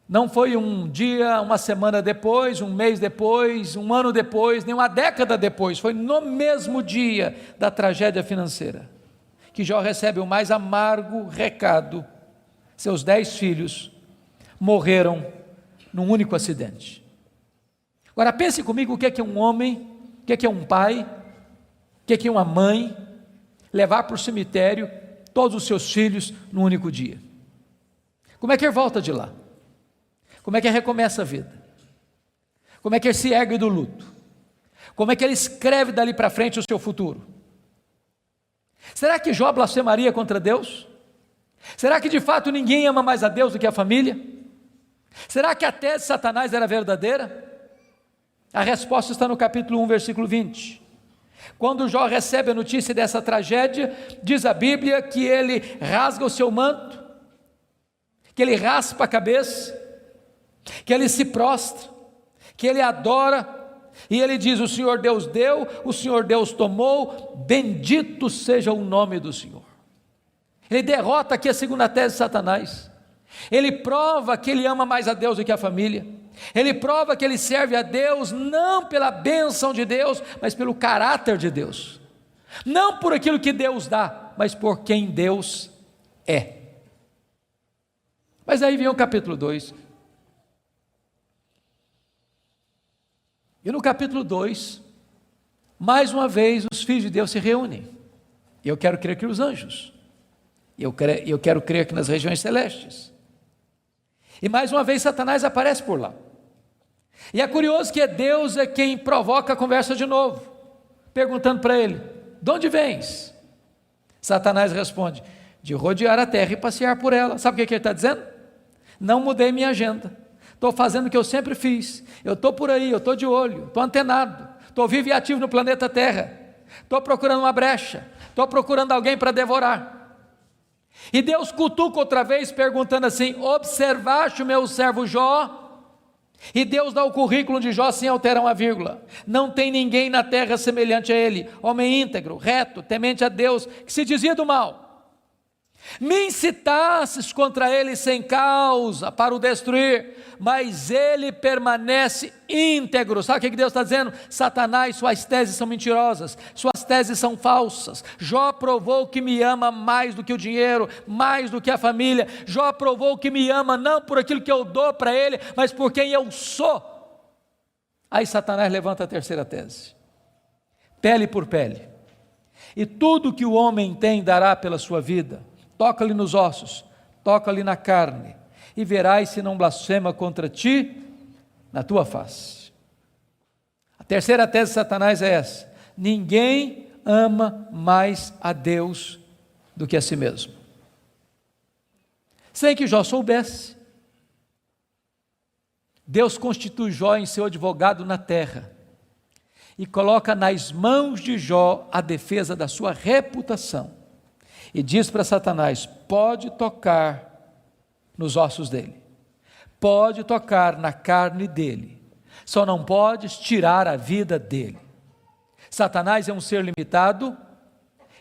não foi um dia, uma semana depois, um mês depois, um ano depois, nem uma década depois, foi no mesmo dia da tragédia financeira, que Jó recebe o mais amargo recado: seus 10 filhos morreram num único acidente. Agora pense comigo, o que é um homem, o que é um pai, o que é uma mãe, levar para o cemitério todos os seus filhos num único dia? Como é que ele volta de lá? Como é que ele recomeça a vida? Como é que ele se ergue do luto? Como é que ele escreve dali para frente o seu futuro? Será que Jó blasfemaria contra Deus? Será que de fato ninguém ama mais a Deus do que a família? Será que a tese de Satanás era verdadeira? A resposta está no capítulo 1, versículo 20. Quando Jó recebe a notícia dessa tragédia, diz a Bíblia que ele rasga o seu manto, que ele raspa a cabeça, que ele se prostra, que ele adora, e ele diz: o Senhor Deus deu, o Senhor Deus tomou, bendito seja o nome do Senhor. Ele derrota aqui a segunda tese de Satanás. Ele prova que ele ama mais a Deus do que a família. Ele prova que ele serve a Deus não pela bênção de Deus, mas pelo caráter de Deus, não por aquilo que Deus dá, mas por quem Deus é. Mas aí vem o capítulo 2. E no capítulo 2, mais uma vez os filhos de Deus se reúnem. E eu quero crer que os anjos, eu quero crer que nas regiões celestes. E mais uma vez Satanás aparece por lá. E é curioso que Deus é quem provoca a conversa de novo, perguntando para ele: de onde vens? Satanás responde: de rodear a terra e passear por ela. Sabe o que ele está dizendo? Não mudei minha agenda, estou fazendo o que eu sempre fiz, eu estou por aí, eu estou de olho, estou antenado, estou vivo e ativo no planeta Terra, estou procurando uma brecha, estou procurando alguém para devorar. E Deus cutuca outra vez, perguntando assim: observaste o meu servo Jó? E Deus dá o currículo de Jó sem alterar uma vírgula: não tem ninguém na terra semelhante a ele, homem íntegro, reto, temente a Deus, que se desvia do mal. Me incitasses contra ele sem causa para o destruir, mas ele permanece íntegro. Sabe o que Deus está dizendo? Satanás, suas teses são mentirosas, suas teses são falsas. Jó provou que me ama mais do que o dinheiro, mais do que a família. Jó provou que me ama não por aquilo que eu dou para ele, mas por quem eu sou. Aí Satanás levanta a terceira tese: pele por pele, e tudo que o homem tem dará pela sua vida. Toca-lhe nos ossos, toca-lhe na carne, e verás se não blasfema contra ti na tua face. A terceira tese de Satanás é essa: ninguém ama mais a Deus do que a si mesmo. Sem que Jó soubesse, Deus constitui Jó em seu advogado na terra, e coloca nas mãos de Jó a defesa da sua reputação. E diz para Satanás: pode tocar nos ossos dele, pode tocar na carne dele, só não podes tirar a vida dele. Satanás é um ser limitado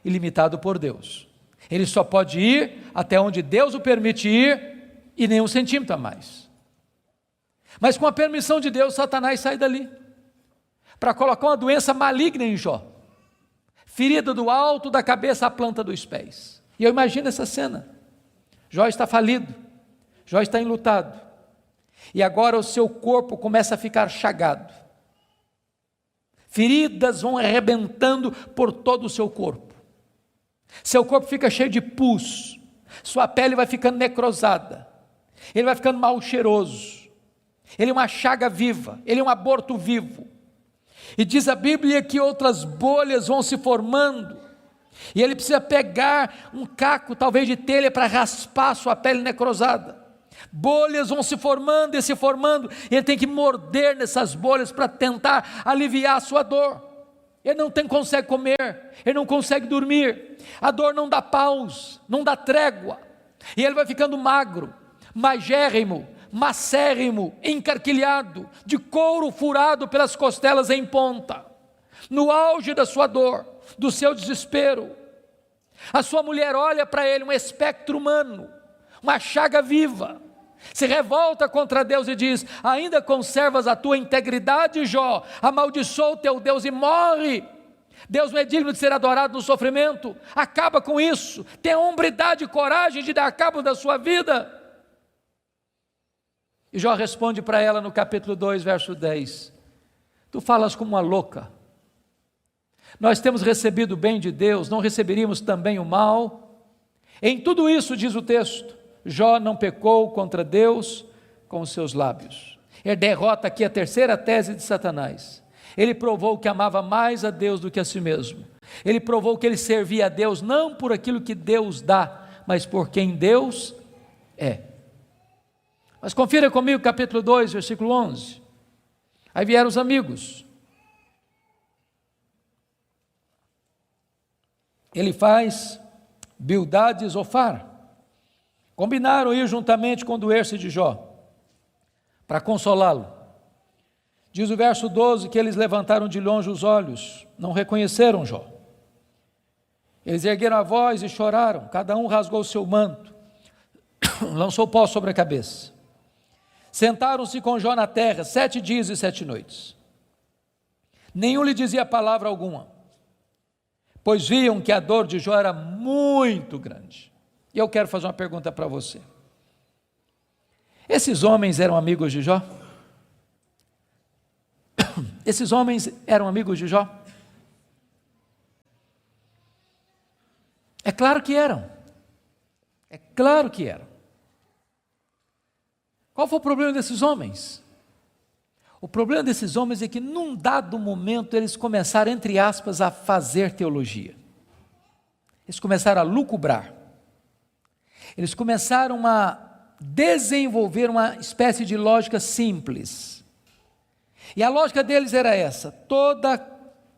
e limitado por Deus. Ele só pode ir até onde Deus o permite ir, e nem um centímetro a mais. Mas com a permissão de Deus, Satanás sai dali para colocar uma doença maligna em Jó, ferida do alto da cabeça à planta dos pés. E eu imagino essa cena: Jó está falido, Jó está enlutado, e agora o seu corpo começa a ficar chagado, feridas vão arrebentando por todo o seu corpo, seu corpo fica cheio de pus, sua pele vai ficando necrosada, ele vai ficando mal cheiroso, ele é uma chaga viva, ele é um aborto vivo. E diz a Bíblia que outras bolhas vão se formando, e ele precisa pegar um caco, talvez de telha, para raspar sua pele necrosada. Bolhas vão se formando e se formando, e ele tem que morder nessas bolhas para tentar aliviar a sua dor. Ele não consegue comer, ele não consegue dormir, a dor não dá pausa, não dá trégua, e ele vai ficando magro, magérrimo, macérrimo, encarquilhado, de couro furado pelas costelas em ponta, no auge da sua dor, do seu desespero. A sua mulher olha para ele, um espectro humano, uma chaga viva, se revolta contra Deus e diz: ainda conservas a tua integridade, Jó? Amaldiçoa o teu Deus e morre. Deus não é digno de ser adorado no sofrimento. Acaba com isso, tenha hombridade e coragem de dar cabo da sua vida. E Jó responde para ela no capítulo 2, verso 10: tu falas como uma louca. Nós temos recebido o bem de Deus, não receberíamos também o mal? Em tudo isso, diz o texto, Jó não pecou contra Deus com os seus lábios. Ele derrota aqui a terceira tese de Satanás. Ele provou que amava mais a Deus do que a si mesmo. Ele provou que ele servia a Deus não por aquilo que Deus dá, mas por quem Deus é. Mas confira comigo capítulo 2, versículo 11. Aí vieram os amigos. Ele faz Bildade e Zofar. Combinaram ir juntamente com doer-se de Jó, para consolá-lo. Diz o verso 12 que eles levantaram de longe os olhos, não reconheceram Jó. Eles ergueram a voz e choraram, cada um rasgou o seu manto, lançou pó sobre a cabeça. Sentaram-se com Jó na terra 7 dias e 7 noites. Nenhum lhe dizia palavra alguma, pois viam que a dor de Jó era muito grande. E eu quero fazer uma pergunta para você. Esses homens eram amigos de Jó? Esses homens eram amigos de Jó? É claro que eram. É claro que eram. Qual foi o problema desses homens? O problema desses homens é que num dado momento eles começaram, entre aspas, a fazer teologia. Eles começaram a lucubrar. Eles começaram a desenvolver uma espécie de lógica simples. E a lógica deles era essa: toda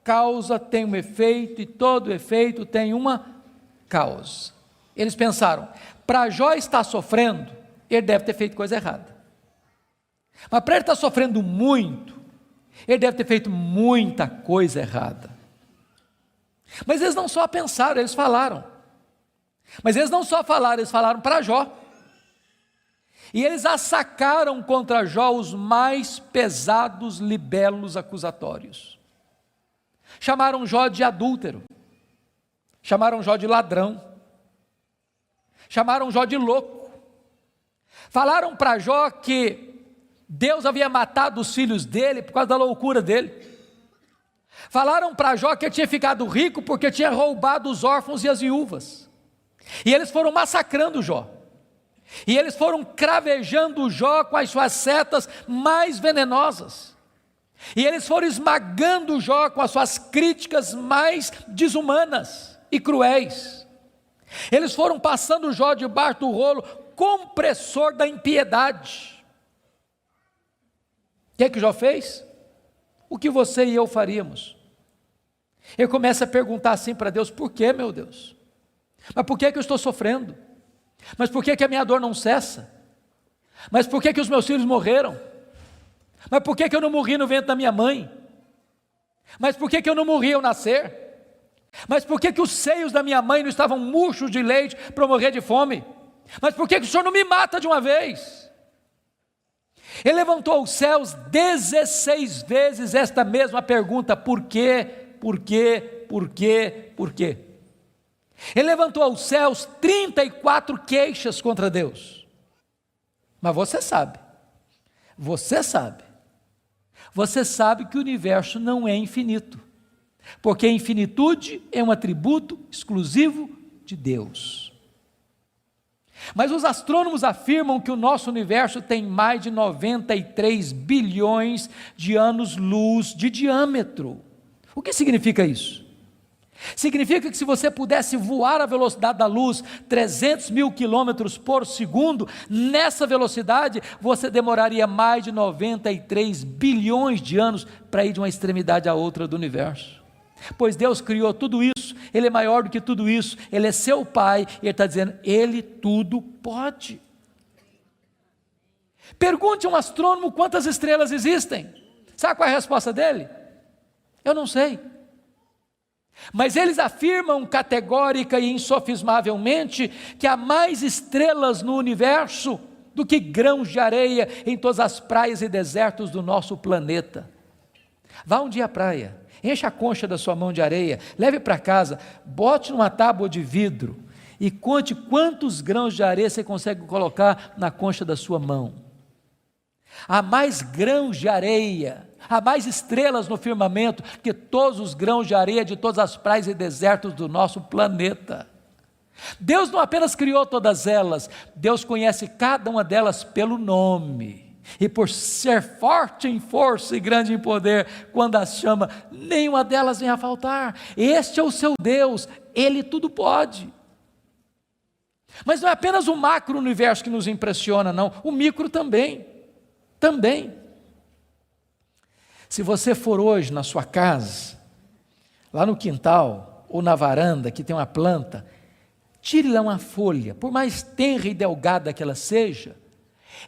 causa tem um efeito e todo efeito tem uma causa. Eles pensaram, para Jó estar sofrendo, ele deve ter feito coisa errada. Mas para ele estar sofrendo muito, ele deve ter feito muita coisa errada. Mas eles não só pensaram, eles falaram. Mas eles não só falaram, eles falaram para Jó. E eles assacaram contra Jó os mais pesados libelos acusatórios. Chamaram Jó de adúltero. Chamaram Jó de ladrão. Chamaram Jó de louco. Falaram para Jó que Deus havia matado os filhos dele por causa da loucura dele. Falaram para Jó que ele tinha ficado rico porque tinha roubado os órfãos e as viúvas. E eles foram massacrando Jó. E eles foram cravejando Jó com as suas setas mais venenosas. E eles foram esmagando Jó com as suas críticas mais desumanas e cruéis. Eles foram passando Jó debaixo do rolo compressor da impiedade. O que Jó fez? O que você e eu faríamos? Ele começa a perguntar assim para Deus: por que, meu Deus? Mas por que eu estou sofrendo? Mas por que a minha dor não cessa? Mas por que os meus filhos morreram? Mas por que eu não morri no ventre da minha mãe? Mas por que eu não morri ao nascer? Mas por que os seios da minha mãe não estavam murchos de leite para eu morrer de fome? Mas por que o Senhor não me mata de uma vez? Ele levantou aos céus 16 vezes esta mesma pergunta: por quê, por quê, por quê, por quê? Ele levantou aos céus 34 queixas contra Deus. Mas você sabe que o universo não é infinito, porque a infinitude é um atributo exclusivo de Deus. Mas os astrônomos afirmam que o nosso universo tem mais de 93 bilhões de anos-luz de diâmetro. O que significa isso? Significa que se você pudesse voar à velocidade da luz, 300 mil quilômetros por segundo, nessa velocidade você demoraria mais de 93 bilhões de anos para ir de uma extremidade à outra do universo. Pois Deus criou tudo isso, Ele é maior do que tudo isso, Ele é seu Pai, e Ele está dizendo, Ele tudo pode. Pergunte a um astrônomo quantas estrelas existem. Sabe qual é a resposta dele? Eu não sei. Mas eles afirmam categórica e insofismavelmente que há mais estrelas no universo do que grãos de areia em todas as praias e desertos do nosso planeta. Vá um dia à praia, encha a concha da sua mão de areia, leve para casa, bote numa tábua de vidro e conte quantos grãos de areia você consegue colocar na concha da sua mão. Há mais grãos de areia, há mais estrelas no firmamento que todos os grãos de areia de todas as praias e desertos do nosso planeta. Deus não apenas criou todas elas, Deus conhece cada uma delas pelo nome. E por ser forte em força e grande em poder, quando as chama, nenhuma delas vem a faltar. Este é o seu Deus, Ele tudo pode. Mas não é apenas o macro-universo que nos impressiona, não, o micro também. Se você for hoje na sua casa, lá no quintal, ou na varanda, que tem uma planta, tire lá uma folha, por mais tenra e delgada que ela seja,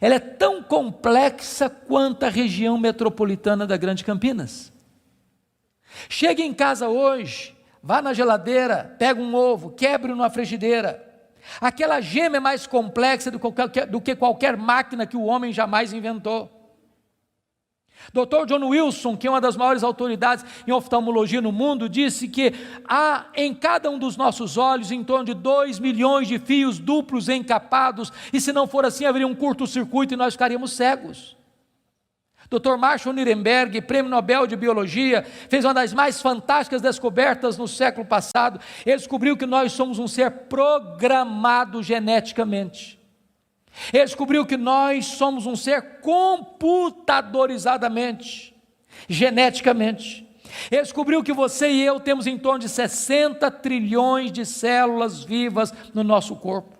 ela é tão complexa quanto a região metropolitana da Grande Campinas. Chegue em casa hoje, vá na geladeira, pega um ovo, quebre numa frigideira. Aquela gema é mais complexa do que qualquer máquina que o homem jamais inventou. Dr. John Wilson, que é uma das maiores autoridades em oftalmologia no mundo, disse que há em cada um dos nossos olhos em torno de 2 milhões de fios duplos encapados, e se não for assim haveria um curto-circuito e nós ficaríamos cegos. Dr. Marshall Nirenberg, prêmio Nobel de Biologia, fez uma das mais fantásticas descobertas no século passado. Ele descobriu que nós somos um ser programado geneticamente. Ele descobriu que nós somos um ser computadorizadamente, geneticamente. Ele descobriu que você e eu temos em torno de 60 trilhões de células vivas no nosso corpo.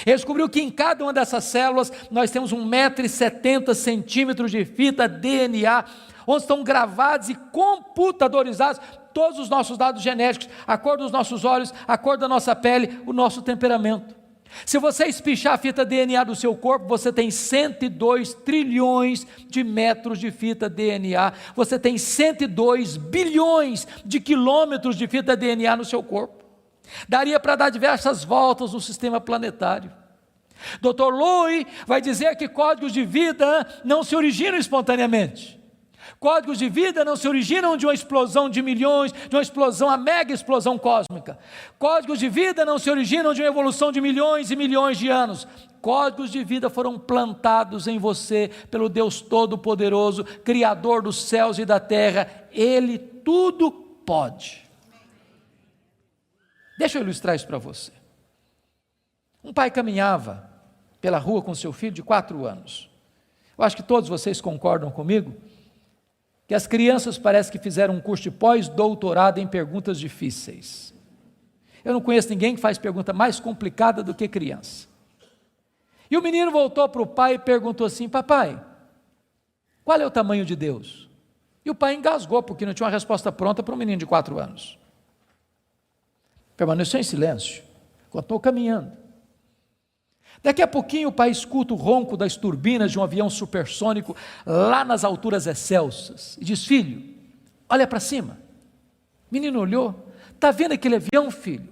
Ele descobriu que em cada uma dessas células nós temos 1,70 m de fita DNA, onde estão gravados e computadorizados todos os nossos dados genéticos, a cor dos nossos olhos, a cor da nossa pele, o nosso temperamento. Se você espichar a fita DNA do seu corpo, você tem 102 trilhões de metros de fita DNA, você tem 102 bilhões de quilômetros de fita DNA no seu corpo. Daria para dar diversas voltas no sistema planetário. Dr. Lowy vai dizer que códigos de vida não se originam espontaneamente. Códigos de vida não se originam de uma explosão de milhões, de uma explosão, a mega explosão cósmica. Códigos de vida não se originam de uma evolução de milhões e milhões de anos. Códigos de vida foram plantados em você pelo Deus Todo-Poderoso, Criador dos céus e da terra. Ele tudo pode. Deixa eu ilustrar isso para você. Um pai caminhava pela rua com seu filho de 4 anos. Eu acho que todos vocês concordam comigo que as crianças parece que fizeram um curso de pós-doutorado em perguntas difíceis. Eu não conheço ninguém que faz pergunta mais complicada do que criança. E o menino voltou para o pai e perguntou assim: papai, qual é o tamanho de Deus? E o pai engasgou, porque não tinha uma resposta pronta para um menino de 4 anos. Permaneceu em silêncio, continuou caminhando. Daqui a pouquinho o pai escuta o ronco das turbinas de um avião supersônico lá nas alturas excelsas e diz: filho, olha para cima. O menino olhou: está vendo aquele avião, filho?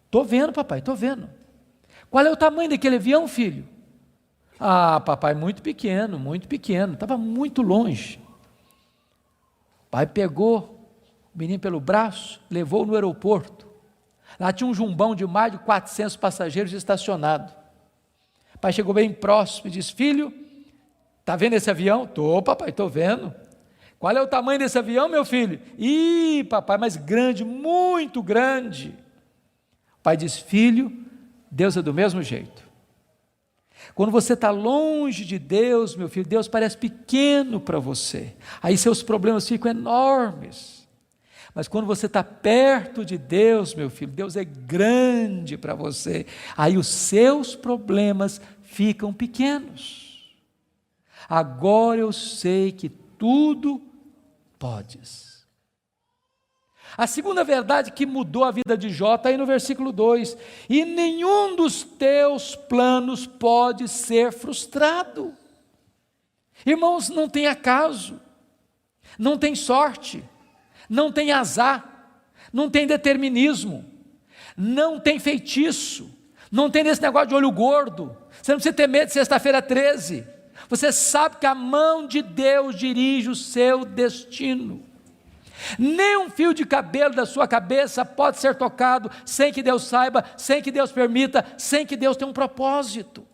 Estou vendo, papai, estou vendo. Qual é o tamanho daquele avião, filho? Ah, papai, muito pequeno, estava muito longe. O pai pegou o menino pelo braço, levou-o no aeroporto. Lá tinha um jumbão de mais de 400 passageiros estacionado. O pai chegou bem próximo e disse: filho, está vendo esse avião? Estou, papai, estou vendo. Qual é o tamanho desse avião, meu filho? Ih, papai, mas grande, muito grande. O pai diz: filho, Deus é do mesmo jeito. Quando você está longe de Deus, meu filho, Deus parece pequeno para você. Aí seus problemas ficam enormes. Mas quando você está perto de Deus, meu filho, Deus é grande para você. Aí os seus problemas ficam pequenos. Agora eu sei que tudo podes. A segunda verdade que mudou a vida de Jó está aí no versículo 2. E nenhum dos teus planos pode ser frustrado. Irmãos, não tem acaso, não tem sorte, não tem azar, não tem determinismo, não tem feitiço, não tem esse negócio de olho gordo. Você não precisa ter medo de sexta-feira 13. Você sabe que a mão de Deus dirige o seu destino. Nem um fio de cabelo da sua cabeça pode ser tocado sem que Deus saiba, sem que Deus permita, sem que Deus tenha um propósito.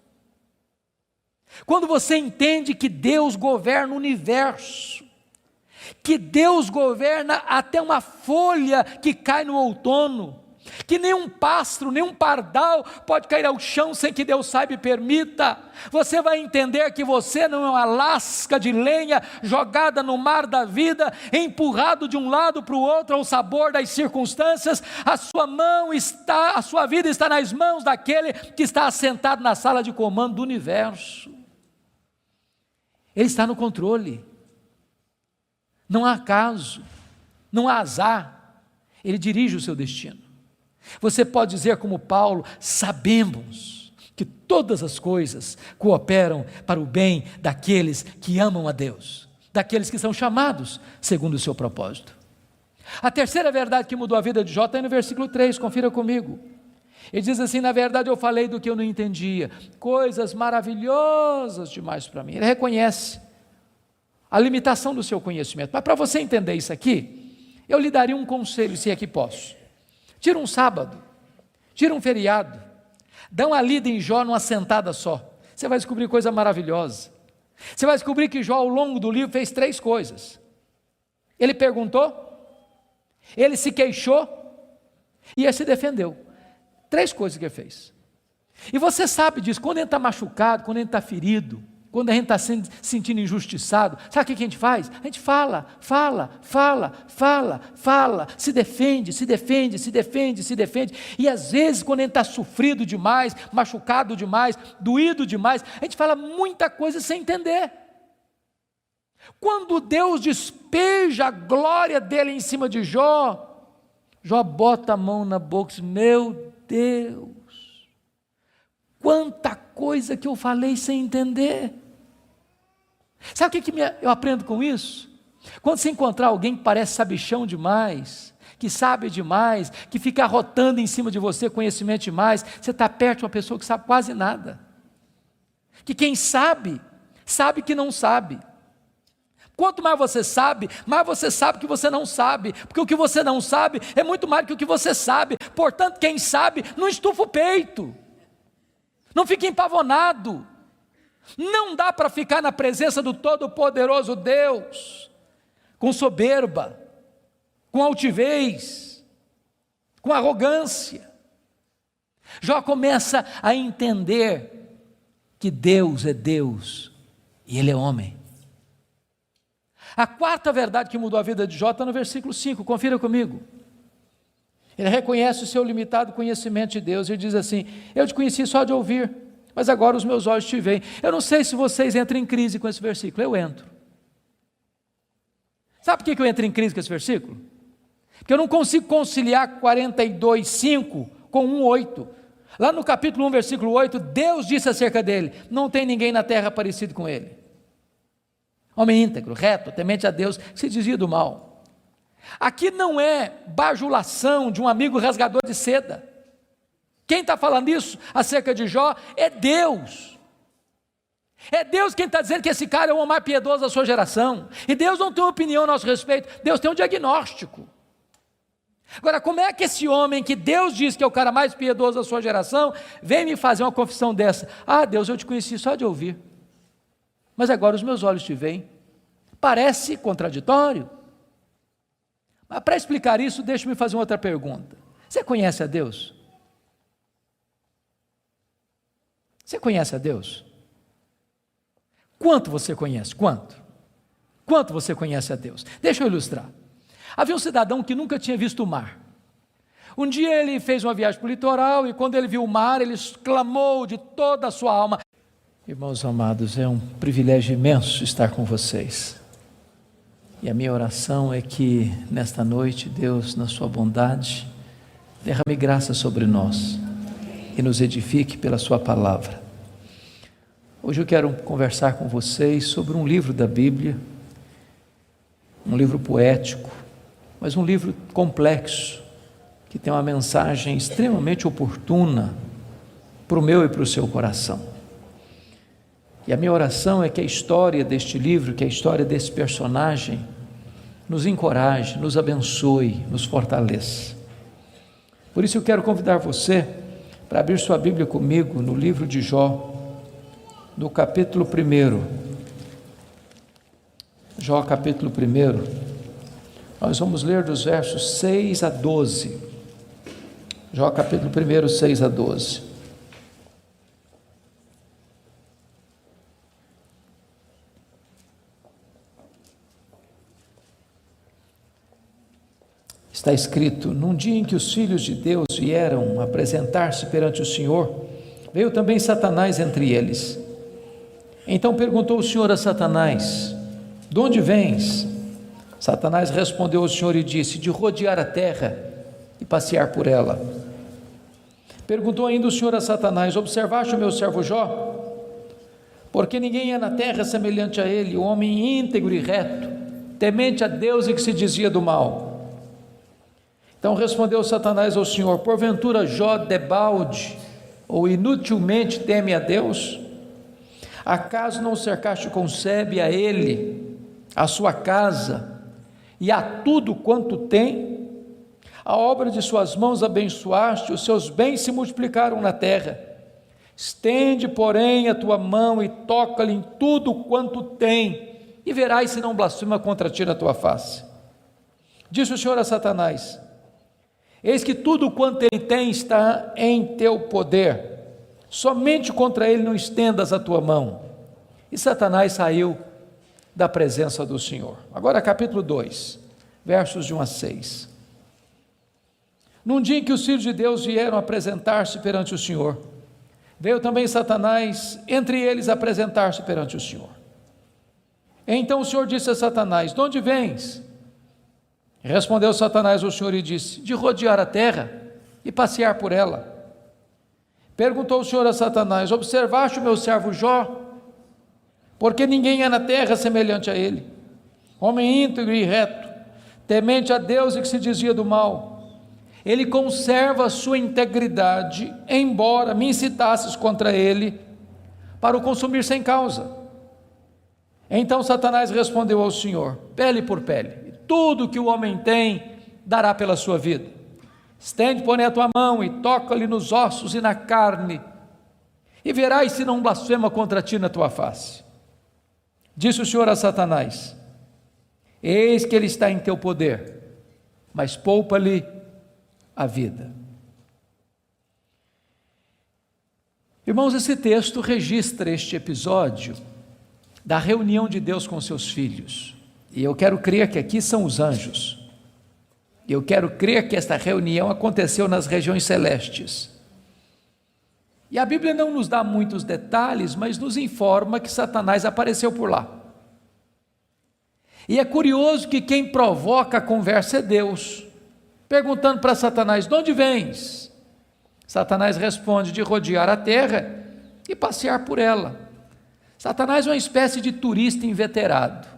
Quando você entende que Deus governa o universo, que Deus governa até uma folha que cai no outono, que nenhum pássaro, nenhum pardal pode cair ao chão sem que Deus saiba e permita, você vai entender que você não é uma lasca de lenha jogada no mar da vida, empurrado de um lado para o outro ao sabor das circunstâncias. A sua vida está nas mãos daquele que está assentado na sala de comando do universo. Ele está no controle. Não há acaso, não há azar. Ele dirige o seu destino. Você pode dizer como Paulo: sabemos que todas as coisas cooperam para o bem daqueles que amam a Deus, daqueles que são chamados segundo o seu propósito. A terceira verdade que mudou a vida de Jó está no versículo 3, confira comigo. Ele diz assim: na verdade eu falei do que eu não entendia, coisas maravilhosas demais para mim. Ele reconhece a limitação do seu conhecimento, mas para você entender isso aqui, eu lhe daria um conselho, se é que posso. Tira um sábado, tira um feriado, dá uma lida em Jó numa sentada só, você vai descobrir coisa maravilhosa. Você vai descobrir que Jó, ao longo do livro, fez 3 coisas. Ele perguntou, ele se queixou e ele se defendeu. 3 coisas que ele fez. E você sabe disso, quando a gente está machucado, quando a gente está ferido, quando a gente está se sentindo injustiçado, sabe o que a gente faz? A gente fala, se defende, e às vezes quando a gente está sofrido demais, machucado demais, doído demais, a gente fala muita coisa sem entender. Quando Deus despeja a glória dele em cima de Jó, Jó bota a mão na boca e diz: meu Deus, quanta coisa que eu falei sem entender. Sabe o que eu aprendo com isso? Quando você encontrar alguém que parece sabichão demais, que sabe demais, que fica arrotando em cima de você conhecimento demais, você está perto de uma pessoa que sabe quase nada. Que quem sabe, sabe que não sabe. Quanto mais você sabe que você não sabe, porque o que você não sabe é muito mais do que o que você sabe. Portanto, quem sabe, não estufa o peito, não fica empavonado. Não dá para ficar na presença do Todo-Poderoso Deus com soberba, com altivez, com arrogância. Jó começa a entender que Deus é Deus e Ele é homem. A quarta verdade que mudou a vida de Jó está no versículo 5, confira comigo. Ele reconhece o seu limitado conhecimento de Deus. Ele diz assim: eu te conheci só de ouvir, mas agora os meus olhos te veem. Eu não sei se vocês entram em crise com esse versículo, eu entro. Sabe por que eu entro em crise com esse versículo? Porque eu não consigo conciliar 42:5 com 1:8. Lá no capítulo 1, versículo 8, Deus disse acerca dele: não tem ninguém na terra parecido com ele. Homem íntegro, reto, temente a Deus, que se desvia do mal. Aqui não é bajulação de um amigo rasgador de seda. Quem está falando isso acerca de Jó é Deus. É Deus quem está dizendo que esse cara é o homem mais piedoso da sua geração. E Deus não tem uma opinião a nosso respeito, Deus tem um diagnóstico. Agora, como é que esse homem que Deus diz que é o cara mais piedoso da sua geração, vem me fazer uma confissão dessa? Ah, Deus, eu te conheci só de ouvir, mas agora os meus olhos te veem. Parece contraditório. Mas para explicar isso, deixe-me fazer uma outra pergunta. Você conhece a Deus? Você conhece a Deus? Quanto você conhece? Quanto? Quanto você conhece a Deus? Deixa eu ilustrar. Havia um cidadão que nunca tinha visto o mar. Um dia ele fez uma viagem para o litoral e quando ele viu o mar, ele exclamou de toda a sua alma: irmãos amados, é um privilégio imenso estar com vocês. E a minha oração é que nesta noite Deus, na sua bondade, derrame graça sobre nós e nos edifique pela sua palavra. Hoje eu quero conversar com vocês sobre um livro da Bíblia, um livro poético, mas um livro complexo, que tem uma mensagem extremamente oportuna para o meu e para o seu coração. E a minha oração é que a história deste livro, que a história desse personagem, nos encoraje, nos abençoe, nos fortaleça. Por isso eu quero convidar você para abrir sua Bíblia comigo no livro de Jó, no capítulo 1. Jó capítulo 1. Nós vamos ler dos versos 6 a 12. Jó capítulo 1, 6 a 12. Está escrito: num dia em que os filhos de Deus vieram apresentar-se perante o Senhor, veio também Satanás entre eles. Então perguntou o Senhor a Satanás: de onde vens? Satanás respondeu ao Senhor e disse: de rodear a terra e passear por ela. Perguntou ainda o Senhor a Satanás: observaste o meu servo Jó? Porque ninguém é na terra semelhante a ele, um homem íntegro e reto, temente a Deus e que se desvia do mal. Então respondeu Satanás ao Senhor: porventura Jó debalde ou inutilmente teme a Deus? Acaso não o cercaste com sebe a ele, a sua casa e a tudo quanto tem? A obra de suas mãos abençoaste, os seus bens se multiplicaram na terra. Estende, porém, a tua mão e toca-lhe em tudo quanto tem, e verás se não blasfema contra ti na tua face. Disse o Senhor a Satanás: eis que tudo quanto ele tem está em teu poder, somente contra ele não estendas a tua mão. E Satanás saiu da presença do Senhor. Agora capítulo 2, versos de 1 a 6. Num dia em que os filhos de Deus vieram apresentar-se perante o Senhor, veio também Satanás entre eles apresentar-se perante o Senhor. Então o Senhor disse a Satanás: de onde vens? Respondeu Satanás ao Senhor e disse: de rodear a terra e passear por ela. Perguntou o Senhor a Satanás: observaste o meu servo Jó? Porque ninguém é na terra semelhante a ele, homem íntegro e reto, temente a Deus e que se desvia do mal. Ele conserva a sua integridade, embora me incitasses contra ele para o consumir sem causa. Então Satanás respondeu ao Senhor: pele por pele, tudo que o homem tem dará pela sua vida. Estende, porém, a tua mão e toca-lhe nos ossos e na carne, e verás se não blasfema contra ti na tua face. Disse o Senhor a Satanás: eis que ele está em teu poder, mas poupa-lhe a vida. Irmãos, esse texto registra este episódio da reunião de Deus com seus filhos, e eu quero crer que aqui são os anjos. Eu quero crer que esta reunião aconteceu nas regiões celestes. E a Bíblia não nos dá muitos detalhes, mas nos informa que Satanás apareceu por lá. E é curioso que quem provoca a conversa é Deus, perguntando para Satanás: de onde vens? Satanás responde: de rodear a terra e passear por ela. Satanás é uma espécie de turista inveterado.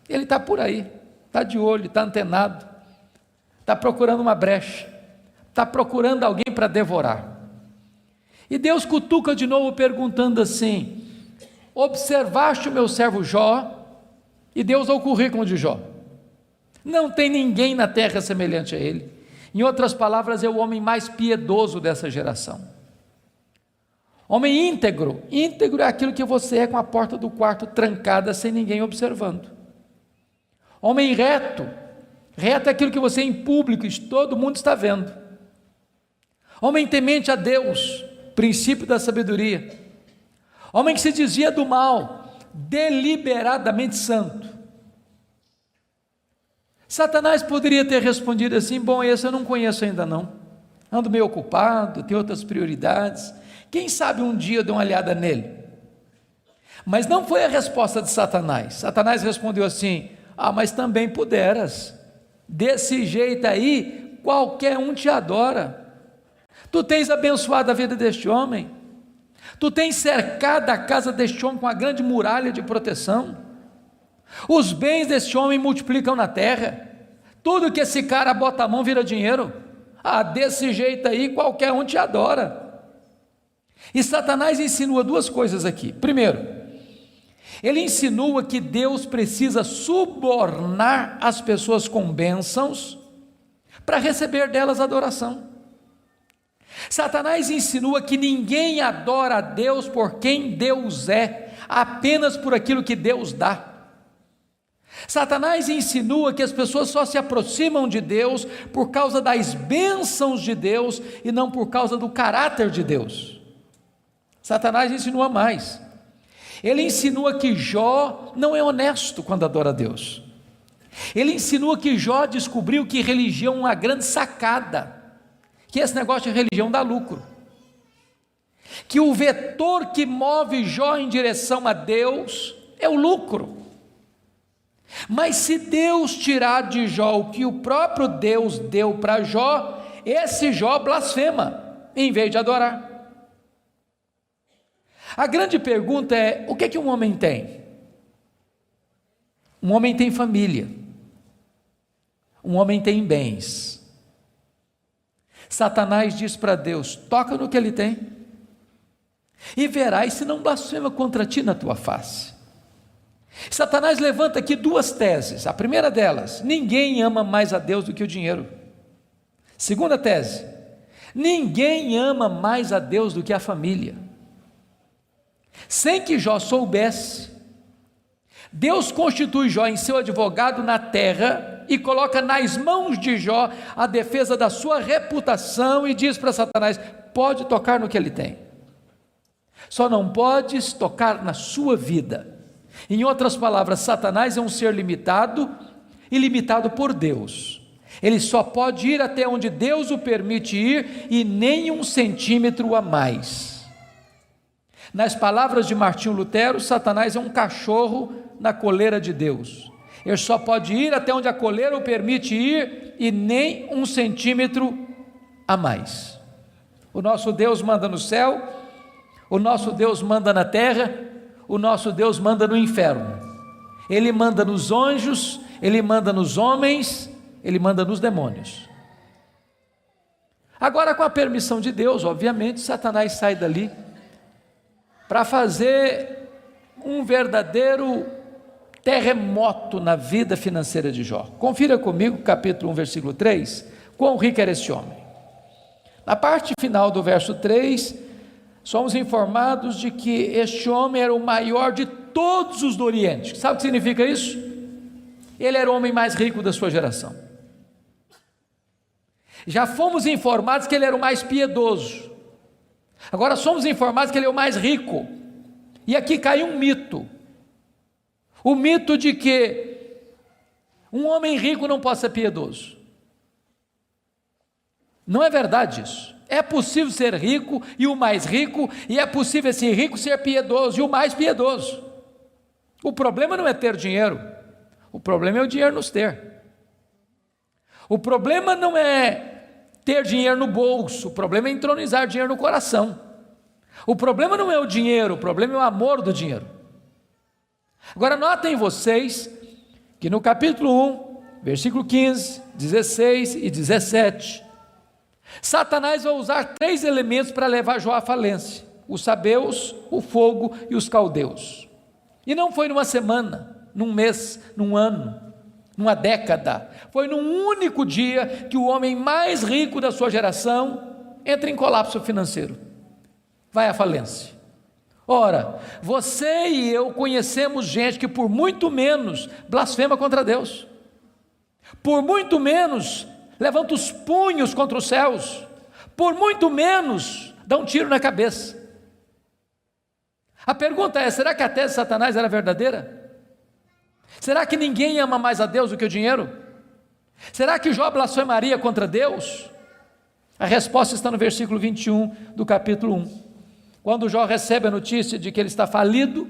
Ele está por aí, está de olho, está antenado, está procurando uma brecha, está procurando alguém para devorar. E Deus cutuca de novo perguntando assim: observaste o meu servo Jó? E Deus dá o currículo de Jó. Não tem ninguém na terra semelhante a ele. Em outras palavras, é o homem mais piedoso dessa geração. Homem íntegro. Íntegro é aquilo que você é com a porta do quarto trancada sem ninguém observando. Homem reto. Reto é aquilo que você é em público e todo mundo está vendo. Homem temente a Deus, princípio da sabedoria. homem que se dizia do mal, deliberadamente santo. Satanás poderia ter respondido assim: bom, esse eu não conheço ainda não, ando meio ocupado, tenho outras prioridades, quem sabe um dia eu dou uma olhada nele. Mas não foi a resposta de Satanás. Satanás respondeu assim: mas também puderas, desse jeito aí, qualquer um te adora, tu tens abençoado a vida deste homem, tu tens cercado a casa deste homem com uma grande muralha de proteção, os bens deste homem multiplicam na terra, tudo que esse cara bota a mão vira dinheiro, desse jeito aí qualquer um te adora. E Satanás insinua duas coisas aqui. Primeiro, ele insinua que Deus precisa subornar as pessoas com bênçãos para receber delas adoração. Satanás insinua que ninguém adora a Deus por quem Deus é, apenas por aquilo que Deus dá. Satanás insinua que as pessoas só se aproximam de Deus por causa das bênçãos de Deus e não por causa do caráter de Deus. Satanás insinua mais. Ele insinua que Jó não é honesto quando adora a Deus. Ele insinua que Jó descobriu que religião é uma grande sacada, que esse negócio de religião dá lucro, que o vetor que move Jó em direção a Deus é o lucro. Mas se Deus tirar de Jó o que o próprio Deus deu para Jó, esse Jó blasfema, em vez de adorar. A grande pergunta é: o que é que um homem tem? Um homem tem família, um homem tem bens. Satanás diz para Deus: toca no que ele tem, e verás se não blasfema contra ti na tua face. Satanás levanta aqui duas teses. A primeira delas: ninguém ama mais a Deus do que o dinheiro. Segunda tese: ninguém ama mais a Deus do que a família. Sem que Jó soubesse, Deus constitui Jó em seu advogado na terra e coloca nas mãos de Jó a defesa da sua reputação e diz para Satanás: pode tocar no que ele tem, só não podes tocar na sua vida. Em outras palavras, Satanás é um ser limitado e limitado por Deus. Ele só pode ir até onde Deus o permite ir e nem 1 centímetro a mais. Nas palavras de Martinho Lutero, Satanás é um cachorro na coleira de Deus. Ele só pode ir até onde a coleira o permite ir e nem 1 centímetro a mais. O nosso Deus manda no céu, o nosso Deus manda na terra, o nosso Deus manda no inferno. Ele manda nos anjos, ele manda nos homens, ele manda nos demônios. Agora, com a permissão de Deus, obviamente, Satanás sai dali para fazer um verdadeiro terremoto na vida financeira de Jó. Confira comigo, capítulo 1, versículo 3, quão rico era esse homem. Na parte final do verso 3, somos informados de que este homem era o maior de todos os do Oriente. Sabe o que significa isso? Ele era o homem mais rico da sua geração. Já fomos informados que ele era o mais piedoso. Agora somos informados que ele é o mais rico. E aqui cai um mito. O mito de que um homem rico não pode ser piedoso. Não é verdade isso. É possível ser rico e o mais rico, e é possível esse rico ser piedoso e o mais piedoso. O problema não é ter dinheiro, o problema é o dinheiro nos ter. O problema não é ter dinheiro no bolso, o problema é entronizar dinheiro no coração. O problema não é o dinheiro, o problema é o amor do dinheiro. Agora notem vocês que no capítulo 1, versículo 15, 16 e 17, Satanás vai usar 3 elementos para levar Jó à falência: os sabeus, o fogo e os caldeus. E não foi numa semana, num mês, num ano, numa década, foi num único dia que o homem mais rico da sua geração entra em colapso financeiro, vai à falência. Ora, você e eu conhecemos gente que por muito menos blasfema contra Deus, por muito menos levanta os punhos contra os céus, por muito menos dá um tiro na cabeça. A pergunta é: será que a tese de Satanás era verdadeira? Será que ninguém ama mais a Deus do que o dinheiro? Será que Jó blasfemaria contra Deus? A resposta está no versículo 21 do capítulo 1. Quando Jó recebe a notícia de que ele está falido,